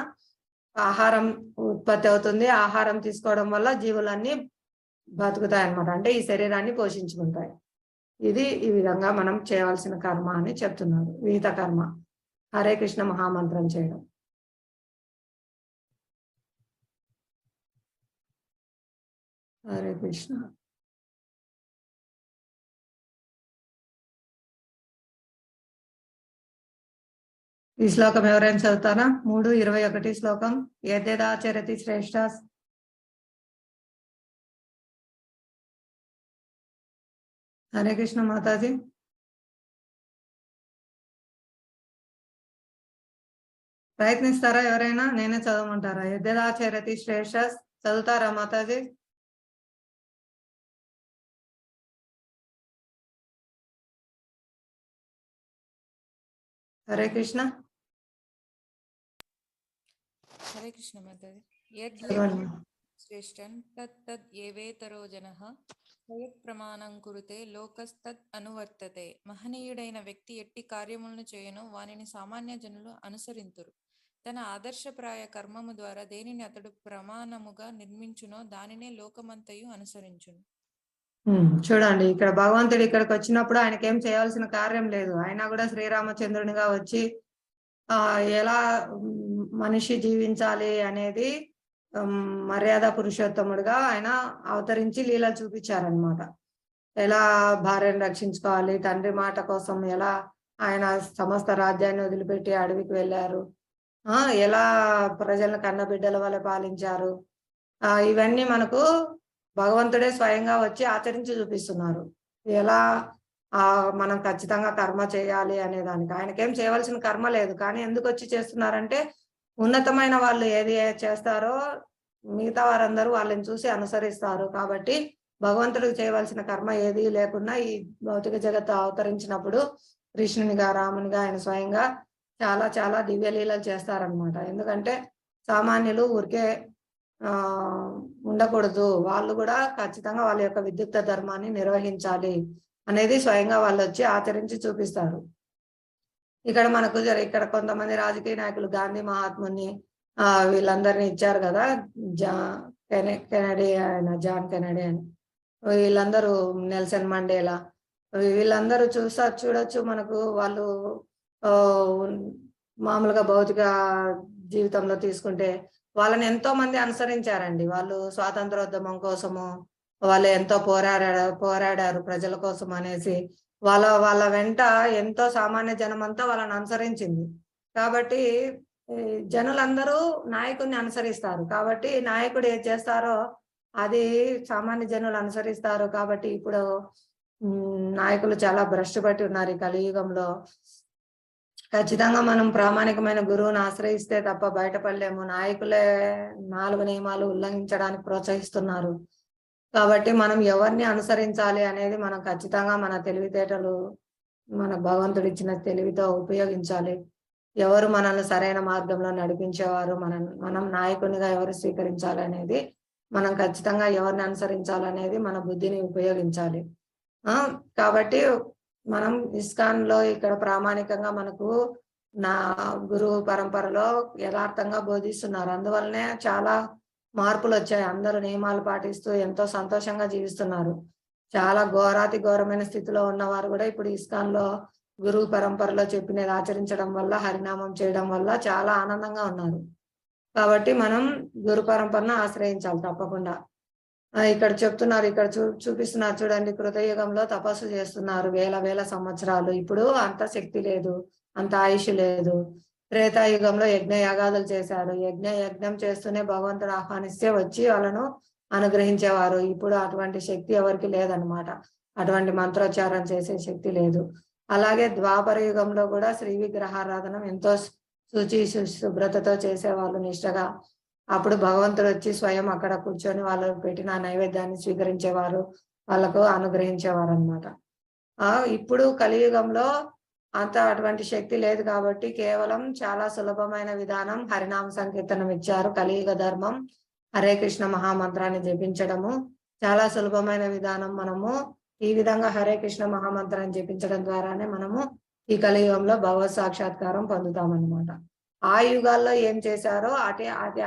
ఆహారం ఉత్పత్తి అవుతుంది. ఆహారం తీసుకోవడం వల్ల జీవులన్నీ బతుకుతాయి అన్నమాట, అంటే ఈ శరీరాన్ని పోషించుకుంటాయి. ఇది ఈ విధంగా మనం చేయవలసిన కర్మ అని చెప్తున్నారు, విహిత కర్మ. హరే కృష్ణ మహామంత్రం చేయడం. హరే కృష్ణ. ఈ శ్లోకం ఎవరైనా చదువుతారా? 3:21 శ్లోకం. యద్యదాచరతి శ్రేష్ఠ. హరే కృష్ణ మాతాజీ. ప్రయత్నిస్తారా ఎవరైనా? నేనే చదవమంటారా? యద్యదాచరతి శ్రేష్ఠ చదువుతారా మాతాజీ? హరే కృష్ణ. హరే కృష్ణ మాతాజీ. చదవండి. శ్రేష్టం తత్ ఏవేతరో జనః స్వయత్ ప్రమాణం కురుతే లోకస్తత్ అనువర్తతే. మహనీయుడైన వ్యక్తి ఎట్టి కార్యములను చేయను వానిని సామాన్య జనులు అనుసరింతురు. తన ఆదర్శప్రాయ కర్మము ద్వారా దేనిని అతడు ప్రమాణముగా నిర్మించునో దానినే లోకమంతయు అనుసరించును. చూడండి, ఇక్కడ భగవంతుడు ఇక్కడికి వచ్చినప్పుడు ఆయనకేం చేయాల్సిన కార్యం లేదు. ఆయన కూడా శ్రీరామచంద్రునిగా వచ్చి ఎలా మనిషి జీవించాలి అనేది మర్యాద పురుషోత్తముడుగా ఆయన అవతరించి లీల చూపించారనమాట. ఎలా భార్యను రక్షించుకోవాలి, తండ్రి మాట కోసం ఎలా ఆయన సమస్త రాజ్యాన్ని వదిలిపెట్టి అడవికి వెళ్ళారు. ఎలా ప్రజలను కన్నబిడ్డల వల్ల పాలించారు. ఇవన్నీ మనకు భగవంతుడే స్వయంగా వచ్చి ఆచరించి చూపిస్తున్నారు. ఎలా మనం ఖచ్చితంగా కర్మ చేయాలి అనే దానికి. ఆయనకేం చేయవలసిన కర్మ లేదు, కానీ ఎందుకు వచ్చి చేస్తున్నారంటే ఉన్నతమైన వాళ్ళు ఏది చేస్తారో మిగతా వారందరూ వాళ్ళని చూసి అనుసరిస్తారు. కాబట్టి భగవంతుడికి చేయవలసిన కర్మ ఏది లేకుండా ఈ భౌతిక జగత్తు అవతరించినప్పుడు కృష్ణునిగా రామునిగా ఆయన స్వయంగా చాలా చాలా దివ్యలీలలు చేస్తారనమాట. ఎందుకంటే సామాన్యులు ఊరికే ఉండకూడదు, వాళ్ళు కూడా ఖచ్చితంగా వాళ్ళ యొక్క విద్యుక్త ధర్మాన్ని నిర్వహించాలి అనేది స్వయంగా వాళ్ళు వచ్చి ఆచరించి చూపిస్తారు. ఇక్కడ మనకు ఇక్కడ కొంతమంది రాజకీయ నాయకులు గాంధీ మహాత్ముని వీళ్ళందరినీ ఇచ్చారు కదా, కెనడీ ఆయన జాన్ కెనడీ అని, వీళ్ళందరూ నెల్సన్ మండేలా, వీళ్ళందరూ చూడొచ్చు మనకు. వాళ్ళు మామూలుగా భౌతిక జీవితంలో తీసుకుంటే వాళ్ళని ఎంతో మంది అనుసరించారండి. వాళ్ళు స్వాతంత్రోద్యమం కోసము వాళ్ళు ఎంతో పోరాడారు ప్రజల కోసం అనేసి వాళ్ళ వెంట ఎంతో సామాన్య జనం అంతా వాళ్ళని అనుసరించింది. కాబట్టి జనులందరూ నాయకుడిని అనుసరిస్తారు. కాబట్టి నాయకుడు ఏది చేస్తారో అది సామాన్య జనులు అనుసరిస్తారు. కాబట్టి ఇప్పుడు నాయకులు చాలా భ్రష్టు పట్టి ఉన్నారు ఈ కలియుగంలో. ఖచ్చితంగా మనం ప్రామాణికమైన గురువుని ఆశ్రయిస్తే తప్ప బయటపడలేము. నాయకులే 4 నియమాలు ఉల్లంఘించడానికి ప్రోత్సహిస్తున్నారు. కాబట్టి మనం ఎవరిని అనుసరించాలి అనేది మనం ఖచ్చితంగా మన తెలివితేటలు, మన భగవంతుడు ఇచ్చిన తెలివితో ఉపయోగించాలి. ఎవరు మనల్ని సరైన మార్గంలో నడిపించేవారు, మనం నాయకునిగా ఎవరు స్వీకరించాలి అనేది మనం ఖచ్చితంగా ఎవరిని అనుసరించాలనేది మన బుద్ధిని ఉపయోగించాలి. కాబట్టి మనం ఇస్కాన్ లో ఇక్కడ ప్రామాణికంగా మనకు నా గురువు పరంపరలో యథార్థంగా బోధిస్తున్నారు. అందువల్లనే చాలా మార్పులు వచ్చాయి. అందరూ నియమాలు పాటిస్తూ ఎంతో సంతోషంగా జీవిస్తున్నారు. చాలా ఘోరాతి ఘోరమైన స్థితిలో ఉన్నవారు కూడా ఇప్పుడు ఇస్కాన్ లో గురువు పరంపరలో చెప్పినది ఆచరించడం వల్ల, హరినామం చేయడం వల్ల చాలా ఆనందంగా ఉన్నారు. కాబట్టి మనం గురు పరంపరను ఆశ్రయించాలి తప్పకుండా. ఇక్కడ చెప్తున్నారు, ఇక్కడ చూపిస్తున్నారు చూడండి. కృతయుగంలో తపస్సు చేస్తున్నారు వేల సంవత్సరాలు. ఇప్పుడు అంత శక్తి లేదు, అంత ఆయుష్ లేదు. త్రేతాయుగంలో యజ్ఞయాగాదులు చేశారు. యజ్ఞం చేస్తూనే భగవంతుడు ఆహ్వానిస్తే వచ్చి వాళ్ళను అనుగ్రహించేవారు. ఇప్పుడు అటువంటి శక్తి ఎవరికి లేదనమాట. అటువంటి మంత్రోచ్చారం చేసే శక్తి లేదు. అలాగే ద్వాపర యుగంలో కూడా శ్రీ విగ్రహారాధన ఎంతో శుభ్రతతో చేసేవాళ్ళు నిష్టగా. అప్పుడు భగవంతుడు వచ్చి స్వయం అక్కడ కూర్చొని వాళ్ళు పెట్టిన నైవేద్యాన్ని స్వీకరించేవారు, వాళ్ళకు అనుగ్రహించేవారు అనమాట. ఇప్పుడు కలియుగంలో అటువంటి శక్తి లేదు. కాబట్టి కేవలం చాలా సులభమైన విధానం హరినామ సంకీర్తనం ఇచ్చారు. కలియుగ ధర్మం హరే కృష్ణ మహామంత్రాన్ని జపించడము చాలా సులభమైన విధానం. మనము ఈ విధంగా హరే కృష్ణ మహామంత్రాన్ని జపించడం ద్వారానే మనము ఈ కలియుగంలో భగవత్ సాక్షాత్కారం పొందుతామన్నమాట. ఆ యుగాల్లో ఏం చేశారో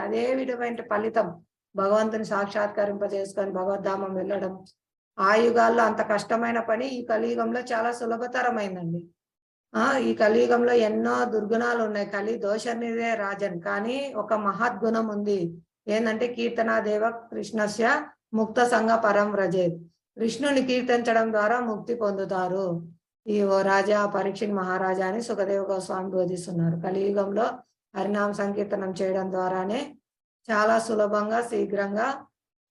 అదే విధమైన ఫలితం భగవంతుని సాక్షాత్కరింపజేసుకొని భగవద్ధామం వెళ్ళడం. ఆ యుగాల్లో అంత కష్టమైన పని ఈ కలియుగంలో చాలా సులభతరమైందండి. ఈ కలియుగంలో ఎన్నో దుర్గుణాలు ఉన్నాయి. కలి దోషనిదే రాజన్, కానీ ఒక మహద్గుణం ఉంది. ఏంటంటే కీర్తనాదేవ కృష్ణస్య ముక్త సంగ పరం వ్రజేత్. కృష్ణుని కీర్తించడం ద్వారా ముక్తి పొందుతారు. ఈ ఓ రాజా పరీక్షిత్ మహారాజా అని సుఖదేవ గోస్వామి బోధిస్తున్నారు. కలియుగంలో హరినామ సంకీర్తనం చేయడం ద్వారానే చాలా సులభంగా శీఘ్రంగా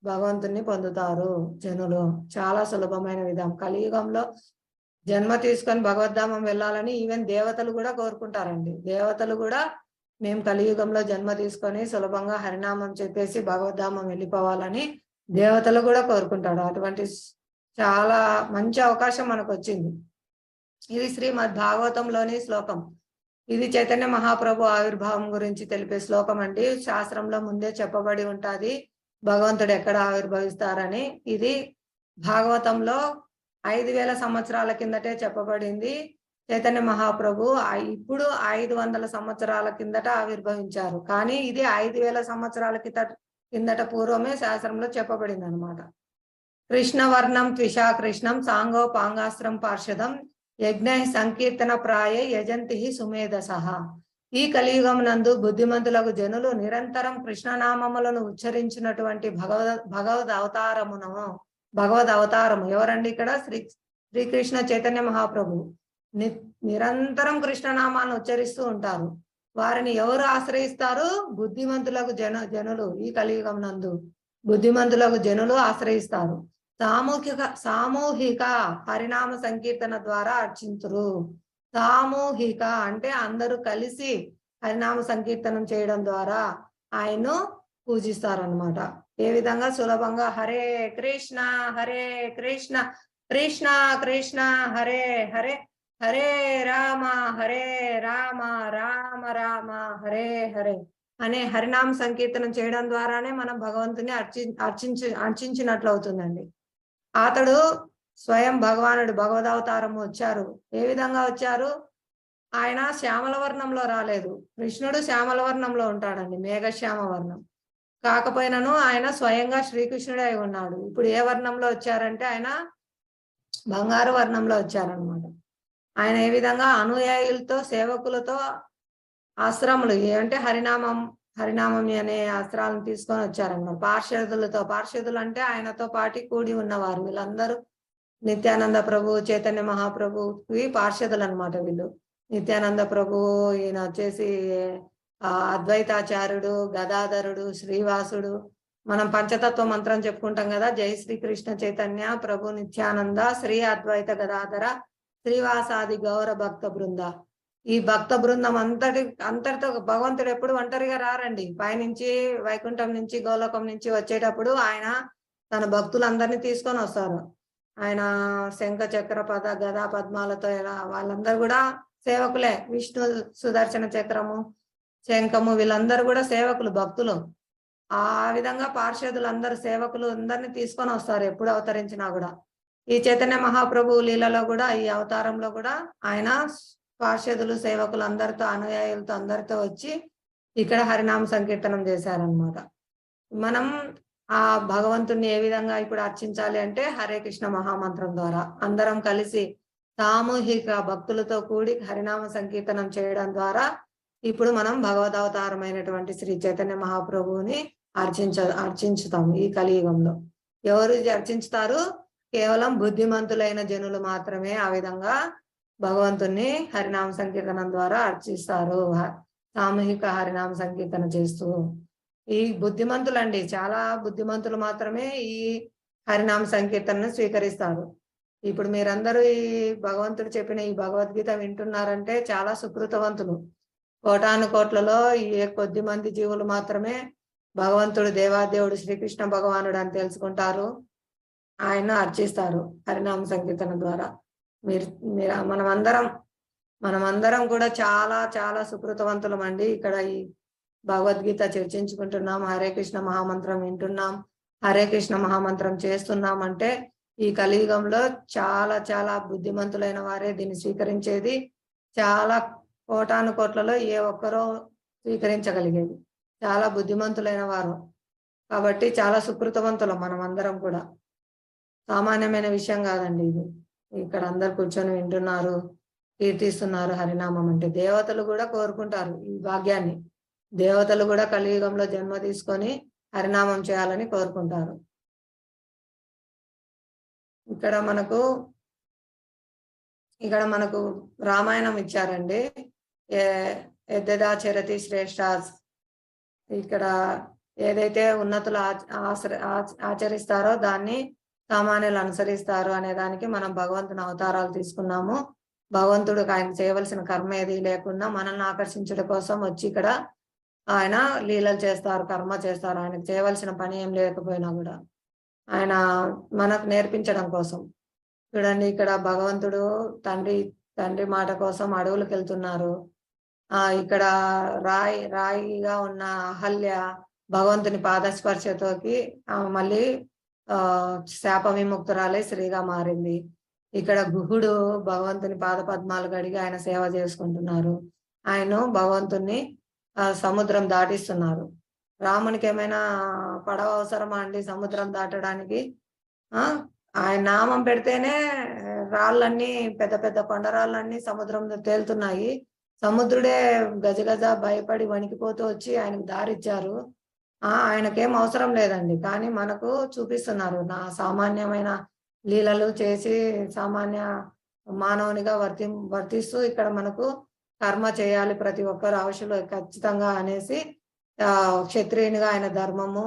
భగవంతుని పొందుతారు జనులు. చాలా సులభమైన విధానం. కలియుగంలో జన్మ తీసుకొని భగవద్ధామం వెళ్ళాలని ఈవెన్ దేవతలు కూడా కోరుకుంటారండి. దేవతలు కూడా మేము కలియుగంలో జన్మ తీసుకొని సులభంగా హరినామం చెప్పేసి భగవద్ధామం వెళ్ళిపోవాలని దేవతలు కూడా కోరుకుంటారు. అటువంటి చాలా మంచి అవకాశం మనకు వచ్చింది. ఇది శ్రీమద్ భాగవతంలోని శ్లోకం. ఇది చైతన్య మహాప్రభు ఆవిర్భావం గురించి తెలిపే శ్లోకం అండి. శాస్త్రంలో ముందే చెప్పబడి ఉంటుంది భగవంతుడు ఎక్కడ ఆవిర్భవిస్తారని. ఇది భాగవతంలో 5000 సంవత్సరాల కిందటే చెప్పబడింది. చైతన్య మహాప్రభు ఇప్పుడు 500 సంవత్సరాల కిందట ఆవిర్భవించారు. కానీ ఇది 5000 సంవత్సరాల కిందట పూర్వమే శాస్త్రంలో చెప్పబడింది అనమాట. కృష్ణవర్ణం త్విషా కృష్ణం సాంగో పాంగాస్త్రం పార్షదం యజ్ఞ సంకీర్తన ప్రాయ యజంతి సుమేధసః. ఈ కలియుగం నందు బుద్ధిమంతులకు జనులు నిరంతరం కృష్ణనామములను ఉచ్చరించినటువంటి భగవద్ అవతారము ఎవరండి? ఇక్కడ శ్రీకృష్ణ చైతన్య మహాప్రభు. నిరంతరం కృష్ణనామాన్ని ఉచ్చరిస్తూ ఉంటారు. వారిని ఎవరు ఆశ్రయిస్తారు? బుద్ధిమంతులకు జనులు ఈ కలియుగం నందు బుద్ధిమంతులకు జనులు ఆశ్రయిస్తారు. సామూహిక హరినామ సంకీర్తన ద్వారా అర్చింతురు. సామూహిక అంటే అందరూ కలిసి హరినామ సంకీర్తనం చేయడం ద్వారా ఆయన్ను పూజిస్తారనమాట. ఏ విధంగా? సులభంగా హరే కృష్ణ కృష్ణ కృష్ణ హరే హరే హరే రామ రామ రామ హరే హరే అనే హరినామ సంకీర్తనం చేయడం ద్వారానే మనం భగవంతుని అర్చించినట్లు అవుతుందండి. అతడు స్వయం భగవానుడు భగవదవతారం వచ్చారు. ఏ విధంగా వచ్చారు? ఆయన శ్యామల వర్ణంలో రాలేదు. కృష్ణుడు శ్యామల వర్ణంలో ఉంటాడండి, మేఘశ్యామ వర్ణం. కాకపోయినను ఆయన స్వయంగా శ్రీకృష్ణుడే అయి ఉన్నాడు. ఇప్పుడు ఏ వర్ణంలో వచ్చారంటే ఆయన బంగారు వర్ణంలో వచ్చారనమాట. ఆయన ఏ విధంగా? అనుయాయులతో సేవకులతో ఆశ్రములు అంటే హరినామం అనే అస్త్రాలను తీసుకొని వచ్చారన్నమాట. పార్షదులు అంటే ఆయనతో పాటి కూడి ఉన్నవారు. వీళ్ళందరూ నిత్యానంద ప్రభు, చైతన్య మహాప్రభుకి పార్షదులు అనమాట వీళ్ళు. నిత్యానంద ప్రభు, ఈయన వచ్చేసి అద్వైతాచార్యుడు, గదాధరుడు, శ్రీవాసుడు. మనం పంచతత్వ మంత్రం చెప్పుకుంటాం కదా, జై శ్రీ కృష్ణ చైతన్య ప్రభు నిత్యానంద శ్రీ అద్వైత గదాధర శ్రీవాసాది గౌర భక్త బృంద. ఈ భక్త బృందం అంతటితో భగవంతుడు ఎప్పుడు ఒంటరిగా రారండి. పైనుంచి వైకుంఠం నుంచి గోలోకం నుంచి వచ్చేటప్పుడు ఆయన తన భక్తులందరినీ తీసుకొని వస్తారు. ఆయన శంఖ చక్ర పద గదా పద్మాలతో వాళ్ళందరూ కూడా సేవకులే. విష్ణు సుదర్శన చక్రము, శంఖము, వీళ్ళందరూ కూడా సేవకులు, భక్తులు. ఆ విధంగా పార్షదులందరూ సేవకులు అందరినీ తీసుకొని వస్తారు ఎప్పుడు అవతరించినా కూడా. ఈ చైతన్య మహాప్రభు లీలలో కూడా, ఈ అవతారంలో కూడా ఆయన పార్షదులు, సేవకులు అందరితో, అనుయాయులతో అందరితో వచ్చి ఇక్కడ హరినామ సంకీర్తనం చేశారనమాట. మనం ఆ భగవంతుణ్ణి ఏ విధంగా ఇప్పుడు అర్చించాలి అంటే హరే కృష్ణ మహామంత్రం ద్వారా అందరం కలిసి సామూహిక భక్తులతో కూడి హరినామ సంకీర్తనం చేయడం ద్వారా ఇప్పుడు మనం భగవదవతారమైనటువంటి శ్రీ చైతన్య మహాప్రభువుని అర్చించుతాం. ఈ కలియుగంలో ఎవరు అర్చించుతారు? కేవలం బుద్ధిమంతులైన జనులు మాత్రమే ఆ విధంగా భగవంతుణ్ణి హరినామ సంకీర్తనం ద్వారా అర్చిస్తారు. సామూహిక హరినామ సంకీర్తన చేస్తూ ఈ బుద్ధిమంతులండి, చాలా బుద్ధిమంతులు మాత్రమే ఈ హరినామ సంకీర్తనను స్వీకరిస్తారు. ఇప్పుడు మీరందరూ ఈ భగవంతుడు చెప్పిన ఈ భగవద్గీత వింటున్నారంటే చాలా సుకృతవంతులు. కోటాను కోట్లలో ఏ కొద్ది మంది జీవులు మాత్రమే భగవంతుడు దేవాదేవుడు శ్రీకృష్ణ భగవానుడు అని తెలుసుకుంటారు, ఆయన అర్చిస్తారు హరినామ సంకీర్తన ద్వారా. మనమందరం కూడా చాలా చాలా సుకృతవంతులం అండి. ఇక్కడ ఈ భగవద్గీత చర్చించుకుంటున్నాం, హరే కృష్ణ మహామంత్రం వింటున్నాం, హరే కృష్ణ మహామంత్రం చేస్తున్నాం అంటే ఈ కలియుగంలో చాలా చాలా బుద్ధిమంతులైన వారే దీన్ని స్వీకరించేది. చాలా కోటాను కోట్లలో ఏ ఒక్కరో స్వీకరించగలిగేది. చాలా బుద్ధిమంతులైన వారు కాబట్టి చాలా సుకృతవంతులం మనం అందరం కూడా. సామాన్యమైన విషయం కాదండి ఇది. ఇక్కడ అందరు కూర్చొని వింటున్నారు, కీర్తిస్తున్నారు హరినామం అంటే. దేవతలు కూడా కోరుకుంటారు ఈ భాగ్యాన్ని. దేవతలు కూడా కలియుగంలో జన్మ తీసుకొని హరినామం చేయాలని కోరుకుంటారు. ఇక్కడ మనకు రామాయణం ఇచ్చారండి. యద్యదాచరతి శ్రేష్ఠ. ఇక్కడ ఏదైతే ఉన్నతులు ఆచరిస్తారో దాన్ని సామాన్యులు అనుసరిస్తారు అనే దానికి మనం భగవంతుని అవతారాలు తీసుకున్నాము. భగవంతుడు ఆయన చేయవలసిన కర్మ ఏది లేకుండా మనల్ని ఆకర్షించడం కోసం వచ్చి ఇక్కడ ఆయన లీలలు చేస్తారు, కర్మ చేస్తారు. ఆయనకు చేయవలసిన పని ఏం లేకపోయినా కూడా ఆయన మనకు నేర్పించడం కోసం. చూడండి, ఇక్కడ భగవంతుడు తండ్రి మాట కోసం అడవులకు వెళ్తున్నారు. ఇక్కడ రాయిగా ఉన్న అహల్య భగవంతుని పాదస్పర్శతోకి మళ్ళీ శాప విముక్తురాలే స్త్రీగా మారింది. ఇక్కడ గుహుడు భగవంతుని పాద పద్మాలు గడిగి ఆయన సేవ చేసుకుంటున్నారు. ఆయన భగవంతుని సముద్రం దాటిస్తున్నారు. రామునికి ఏమైనా పడవ అవసరమా అండి సముద్రం దాటడానికి? ఆయన నామం పెడితేనే రాళ్ళన్నీ, పెద్ద పెద్ద కొండరాళ్ళన్నీ సముద్రంలో తేలుతున్నాయి. సముద్రుడే గజగజ భయపడి వణికిపోతూ వచ్చి ఆయనకు దారిచ్చారు. ఆయనకేం అవసరం లేదండి, కానీ మనకు చూపిస్తున్నారు. నా సామాన్యమైన లీలలు చేసి సామాన్య మానవునిగా వర్తిస్తూ ఇక్కడ మనకు కర్మ చేయాలి ప్రతి ఒక్కరు అవశ్యం ఖచ్చితంగా అనేసి క్షత్రియునిగా ఆయన ధర్మము,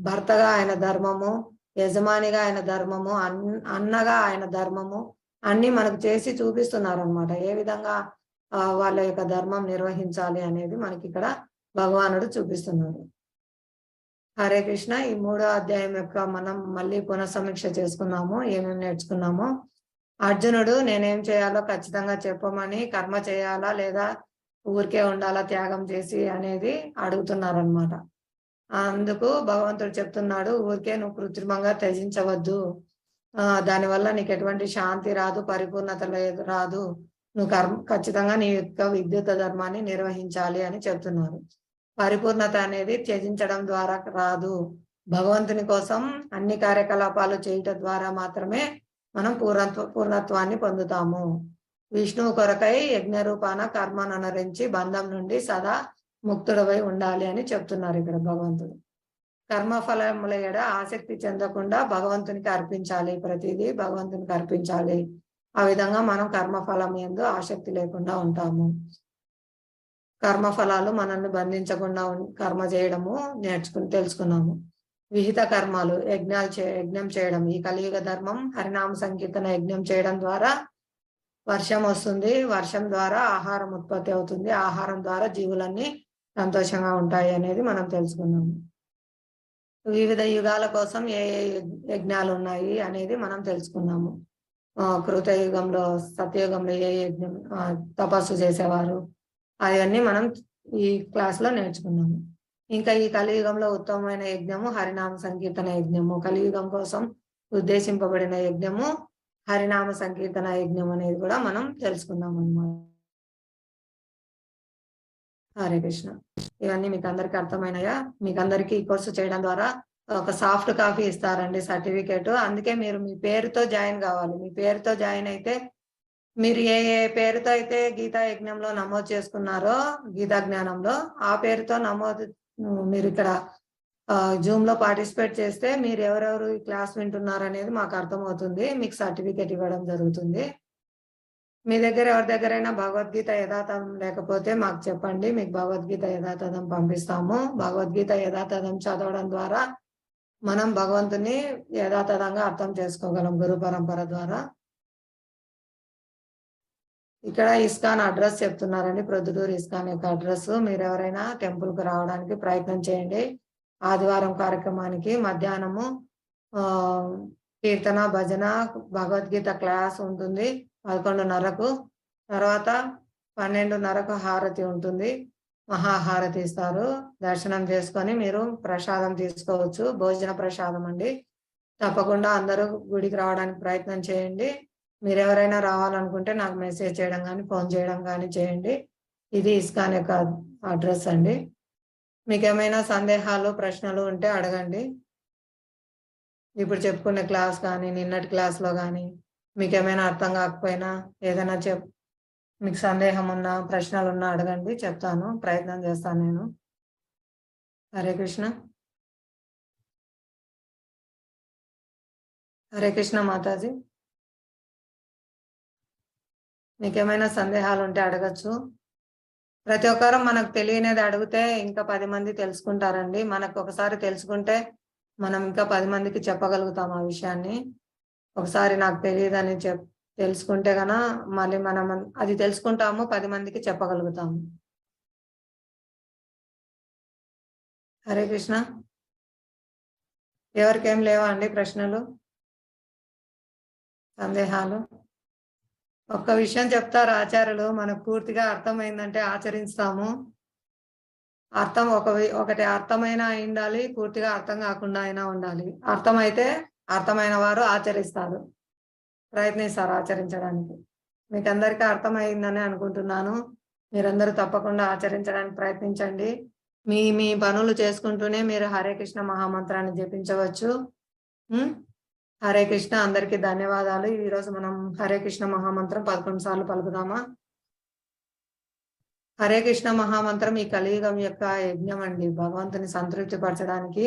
భర్తగా ఆయన ధర్మము, యజమానిగా ఆయన ధర్మము, అన్నగా ఆయన ధర్మము అన్ని మనకు చేసి చూపిస్తున్నారు అన్నమాట. ఏ విధంగా వాళ్ళ యొక్క ధర్మం నిర్వహించాలి అనేది మనకి ఇక్కడ భగవానుడు చూపిస్తున్నారు. హరే కృష్ణ. ఈ 3వ అధ్యాయం యొక్క మనం మళ్ళీ పునఃసమీక్ష చేసుకున్నాము, ఏమేమి నేర్చుకున్నామో. అర్జునుడు నేనేం చేయాలో ఖచ్చితంగా చెప్పమని, కర్మ చేయాలా లేదా ఊరికే ఉండాలా త్యాగం చేసి అనేది అడుగుతున్నారనమాట. అందుకు భగవంతుడు చెప్తున్నాడు, ఊరికే నువ్వు కృత్రిమంగా త్యజించవద్దు, దానివల్ల నీకు ఎటువంటి శాంతి రాదు, పరిపూర్ణత రాదు, నువ్వు ఖచ్చితంగా నీ యొక్క విద్యుత్ ధర్మాన్ని నిర్వహించాలి అని చెప్తున్నారు. పరిపూర్ణత అనేది త్యజించడం ద్వారా రాదు, భగవంతుని కోసం అన్ని కార్యకలాపాలు చేయటం ద్వారా మాత్రమే మనం పూర్ణత్వాన్ని పొందుతాము. విష్ణువు కొరకై యజ్ఞ రూపాన కర్మను అనుసరించి బంధం నుండి సదా ముక్తుడవై ఉండాలి అని చెప్తున్నారు ఇక్కడ భగవంతుడు. కర్మఫలముల ఎడ ఆసక్తి చెందకుండా భగవంతునికి అర్పించాలి, ప్రతిదీ భగవంతునికి అర్పించాలి. ఆ విధంగా మనం కర్మఫలం యందు ఆసక్తి లేకుండా ఉంటాము. కర్మఫలాలు మనల్ని బంధించకుండా కర్మ చేయడము తెలుసుకున్నాము. విహిత కర్మాలు యజ్ఞం చేయడం, ఈ కలియుగ ధర్మం హరినామ సంకీర్తన యజ్ఞం చేయడం ద్వారా వర్షం వస్తుంది, వర్షం ద్వారా ఆహారం ఉత్పత్తి అవుతుంది, ఆహారం ద్వారా జీవులన్నీ సంతోషంగా ఉంటాయి అనేది మనం తెలుసుకున్నాము. వివిధ యుగాల కోసం ఏ ఏ యజ్ఞాలు ఉన్నాయి అనేది మనం తెలుసుకున్నాము. కృతయుగంలో, సత్యయుగంలో ఏ యజ్ఞం తపస్సు చేసేవారు అవన్నీ మనం ఈ క్లాస్ లో నేర్చుకున్నాము. ఇంకా ఈ కలియుగంలో ఉత్తమమైన యజ్ఞము హరినామ సంకీర్తన యజ్ఞము, కలియుగం కోసం ఉద్దేశింపబడిన యజ్ఞము హరినామ సంకీర్తన యజ్ఞం అనేది కూడా మనం తెలుసుకున్నాం అన్నమాట. హరే కృష్ణ. ఇవన్నీ మీకు అందరికి అర్థమైనాయా? మీకు అందరికి ఈ కోర్సు చేయడం ద్వారా ఒక సాఫ్ట్ కాపీ ఇస్తారండి, సర్టిఫికేట్. అందుకే మీరు మీ పేరుతో జాయిన్ కావాలి. మీ పేరుతో జాయిన్ అయితే మీరు ఏ ఏ పేరుతో అయితే గీతా యజ్ఞంలో నమోదు చేసుకున్నారో, గీతా జ్ఞానంలో, ఆ పేరుతో మీరు ఇక్కడ జూమ్ లో పార్టిసిపేట్ చేస్తే మీరు ఎవరెవరు ఈ క్లాస్ వింటున్నారు అనేది మాకు అర్థమవుతుంది, మీకు సర్టిఫికేట్ ఇవ్వడం జరుగుతుంది. మీ దగ్గర ఎవరి దగ్గరైనా భగవద్గీత యథాతథం లేకపోతే మాకు చెప్పండి, మీకు భగవద్గీత యథాతథం పంపిస్తాము. భగవద్గీత యథాతథం చదవడం ద్వారా మనం భగవంతుని యథాతథంగా అర్థం చేసుకోగలం గురు పరంపర ద్వారా. ఇక్కడ ఇస్కాన్ అడ్రస్ చెప్తున్నారండి, ప్రొద్దుటూరు ఇస్కాన్ యొక్క అడ్రస్. మీరు ఎవరైనా టెంపుల్ కు రావడానికి ప్రయత్నం చేయండి. ఆదివారం కార్యక్రమానికి మధ్యాహ్నము కీర్తన, భజన, భగవద్గీత క్లాస్ ఉంటుంది 11:30కు. తర్వాత 12:30కు హారతి ఉంటుంది, మహాహారతి ఇస్తారు. దర్శనం చేసుకొని మీరు ప్రసాదం తీసుకోవచ్చు, భోజన ప్రసాదం అండి. తప్పకుండా అందరూ గుడికి రావడానికి ప్రయత్నం చేయండి. మీరు ఎవరైనా రావాలనుకుంటే నాకు మెసేజ్ చేయడం కానీ ఫోన్ చేయడం కానీ చేయండి. ఇది ఇస్కాన్ యొక్క అడ్రస్ అండి. మీకు ఏమైనా సందేహాలు, ప్రశ్నలు ఉంటే అడగండి. ఇప్పుడు చెప్పుకునే క్లాస్ కానీ నిన్నటి క్లాస్లో కానీ మీకు ఏమైనా అర్థం కాకపోయినా, ఏదైనా మీకు సందేహం ఉన్నా, ప్రశ్నలు ఉన్నా అడగండి, చెప్తాను, ప్రయత్నం చేస్తాను నేను. హరే కృష్ణ. హరే కృష్ణ మాతాజీ. మీకు ఏమైనా సందేహాలు ఉంటే అడగచ్చు. ప్రతి ఒక్కరు మనకు తెలియనిది అడిగితే ఇంకా 10 మంది తెలుసుకుంటారండి. మనకు ఒకసారి తెలుసుకుంటే మనం ఇంకా 10 మందికి చెప్పగలుగుతాం ఆ విషయాన్ని. ఒకసారి నాకు తెలియదని తెలుసుకుంటే గన మళ్ళీ మనం అది తెలుసుకుంటాము, 10 మందికి చెప్పగలుగుతాము. హరే కృష్ణ. ఎవరికేం లేవా అండి ప్రశ్నలు, సందేహాలు? ఒక్క విషయం చెప్తారు ఆచార్యులు, మనకు పూర్తిగా అర్థమైందంటే ఆచరిస్తాము. ఒకటి అర్థమైనా ఉండాలి, పూర్తిగా అర్థం కాకుండా అయినా ఉండాలి. అర్థమైతే అర్థమైన వారు ఆచరిస్తారు, ప్రయత్నిస్తారు ఆచరించడానికి. మీకు అందరికీ అర్థమైందని అనుకుంటున్నాను. మీరందరూ తప్పకుండా ఆచరించడానికి ప్రయత్నించండి. మీ పనులు చేసుకుంటూనే మీరు హరే కృష్ణ మహామంత్రాన్ని జపించవచ్చు. హరే కృష్ణ. అందరికీ ధన్యవాదాలు. ఈరోజు మనం హరే కృష్ణ మహామంత్రం 11 సార్లు పలుకుదామా? హరే కృష్ణ మహామంత్రం ఈ కలియుగం యొక్క యజ్ఞం అండి, భగవంతుని సంతృప్తి పరచడానికి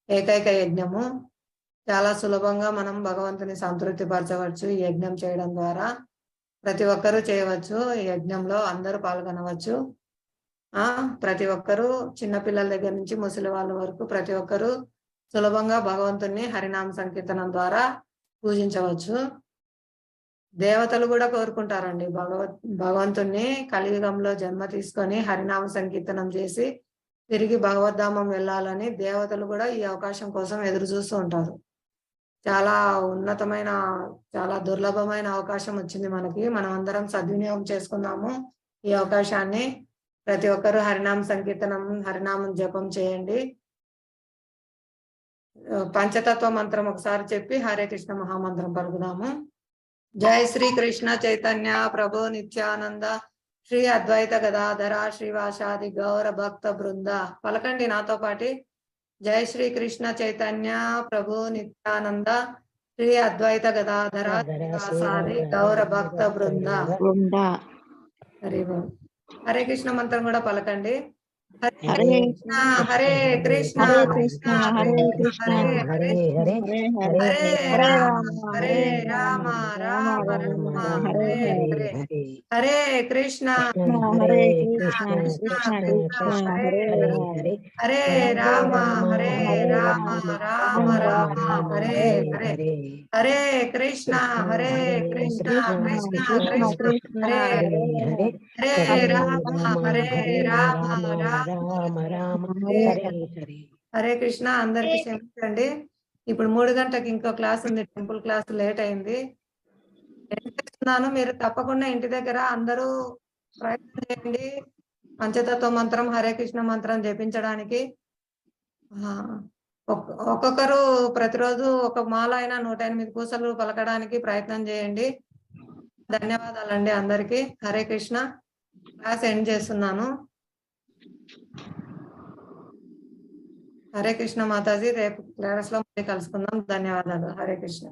ఏకైక యజ్ఞము. చాలా సులభంగా మనం భగవంతుని సంతృప్తి పరచవచ్చు ఈ యజ్ఞం చేయడం ద్వారా. ప్రతి ఒక్కరూ చేయవచ్చు. ఈ యజ్ఞంలో అందరూ పాల్గొనవచ్చు. ప్రతి ఒక్కరూ చిన్నపిల్లల దగ్గర నుంచి ముసలి వాళ్ళ వరకు ప్రతి ఒక్కరూ సులభంగా భగవంతుణ్ణి హరినామ సంకీర్తనం ద్వారా పూజించవచ్చు. దేవతలు కూడా కోరుకుంటారండి భగవంతుణ్ణి కలియుగంలో జన్మ తీసుకొని హరినామ సంకీర్తనం చేసి తిరిగి భగవద్ధామం వెళ్ళాలని దేవతలు కూడా ఈ అవకాశం కోసం ఎదురు చూస్తూ ఉంటారు. చాలా ఉన్నతమైన, చాలా దుర్లభమైన అవకాశం వచ్చింది మనకి. మనం అందరం సద్వినియోగం చేసుకుందాము ఈ అవకాశాన్ని. ప్రతి ఒక్కరూ హరినామ సంకీర్తనం, హరినామం జపం చేయండి. పంచతత్వ మంత్రం ఒకసారి చెప్పి హరే కృష్ణ మహామంత్రం పలుకుదాము. జై శ్రీ కృష్ణ చైతన్య ప్రభు నిత్యానంద శ్రీ అద్వైత గదాధర శ్రీవాసాది గౌర భక్త బృంద. పలకండి నాతో పాటి. జై శ్రీ కృష్ణ చైతన్య ప్రభు నిత్యానంద శ్రీ అద్వైత గదాధర శ్రీవాసాది గౌర భక్త బృంద. హరే కృష్ణ మంత్రం కూడా పలకండి. హరే హరే కృష్ణ హరే కృష్ణ హరే కృష్ణ హరే హరే హరే హరే రామ రామ హరే రామ రామ రామ హరే హరే. హరే కృష్ణ హరే కృష్ణ కృష్ణ కృష్ణ హరే హరే హరే రామ హరే రామ రామ రామ హరే హరే. హరే కృష్ణ హరే కృష్ణ కృష్ణ కృష్ణ కృష్ణ కృష్ణ హరే హరే హరే. హరే హరే రామ హరే రామ రామ హరే కృష్ణ. అందరికి క్షమించండి. ఇప్పుడు 3 గంటలకు ఇంకో క్లాస్ ఉంది, టెంపుల్ క్లాస్ లేట్ అయింది. చేస్తున్నాను, మీరు తప్పకుండా ఇంటి దగ్గర అందరూ ప్రయత్నం చేయండి పంచతత్వ మంత్రం హరే కృష్ణ మంత్రం జపించడానికి. ఒక్కొక్కరు ప్రతిరోజు ఒక మాల అయినా 108 పూసలు పలకడానికి ప్రయత్నం చేయండి. ధన్యవాదాలండి అందరికి. హరే కృష్ణ. క్లాస్ ఎండ్ చేస్తున్నాను. హరే కృష్ణ మాతాజీ. రేపు క్లాస్ లో మళ్ళీ కలుసుకుందాం. ధన్యవాదాలు. హరే కృష్ణ.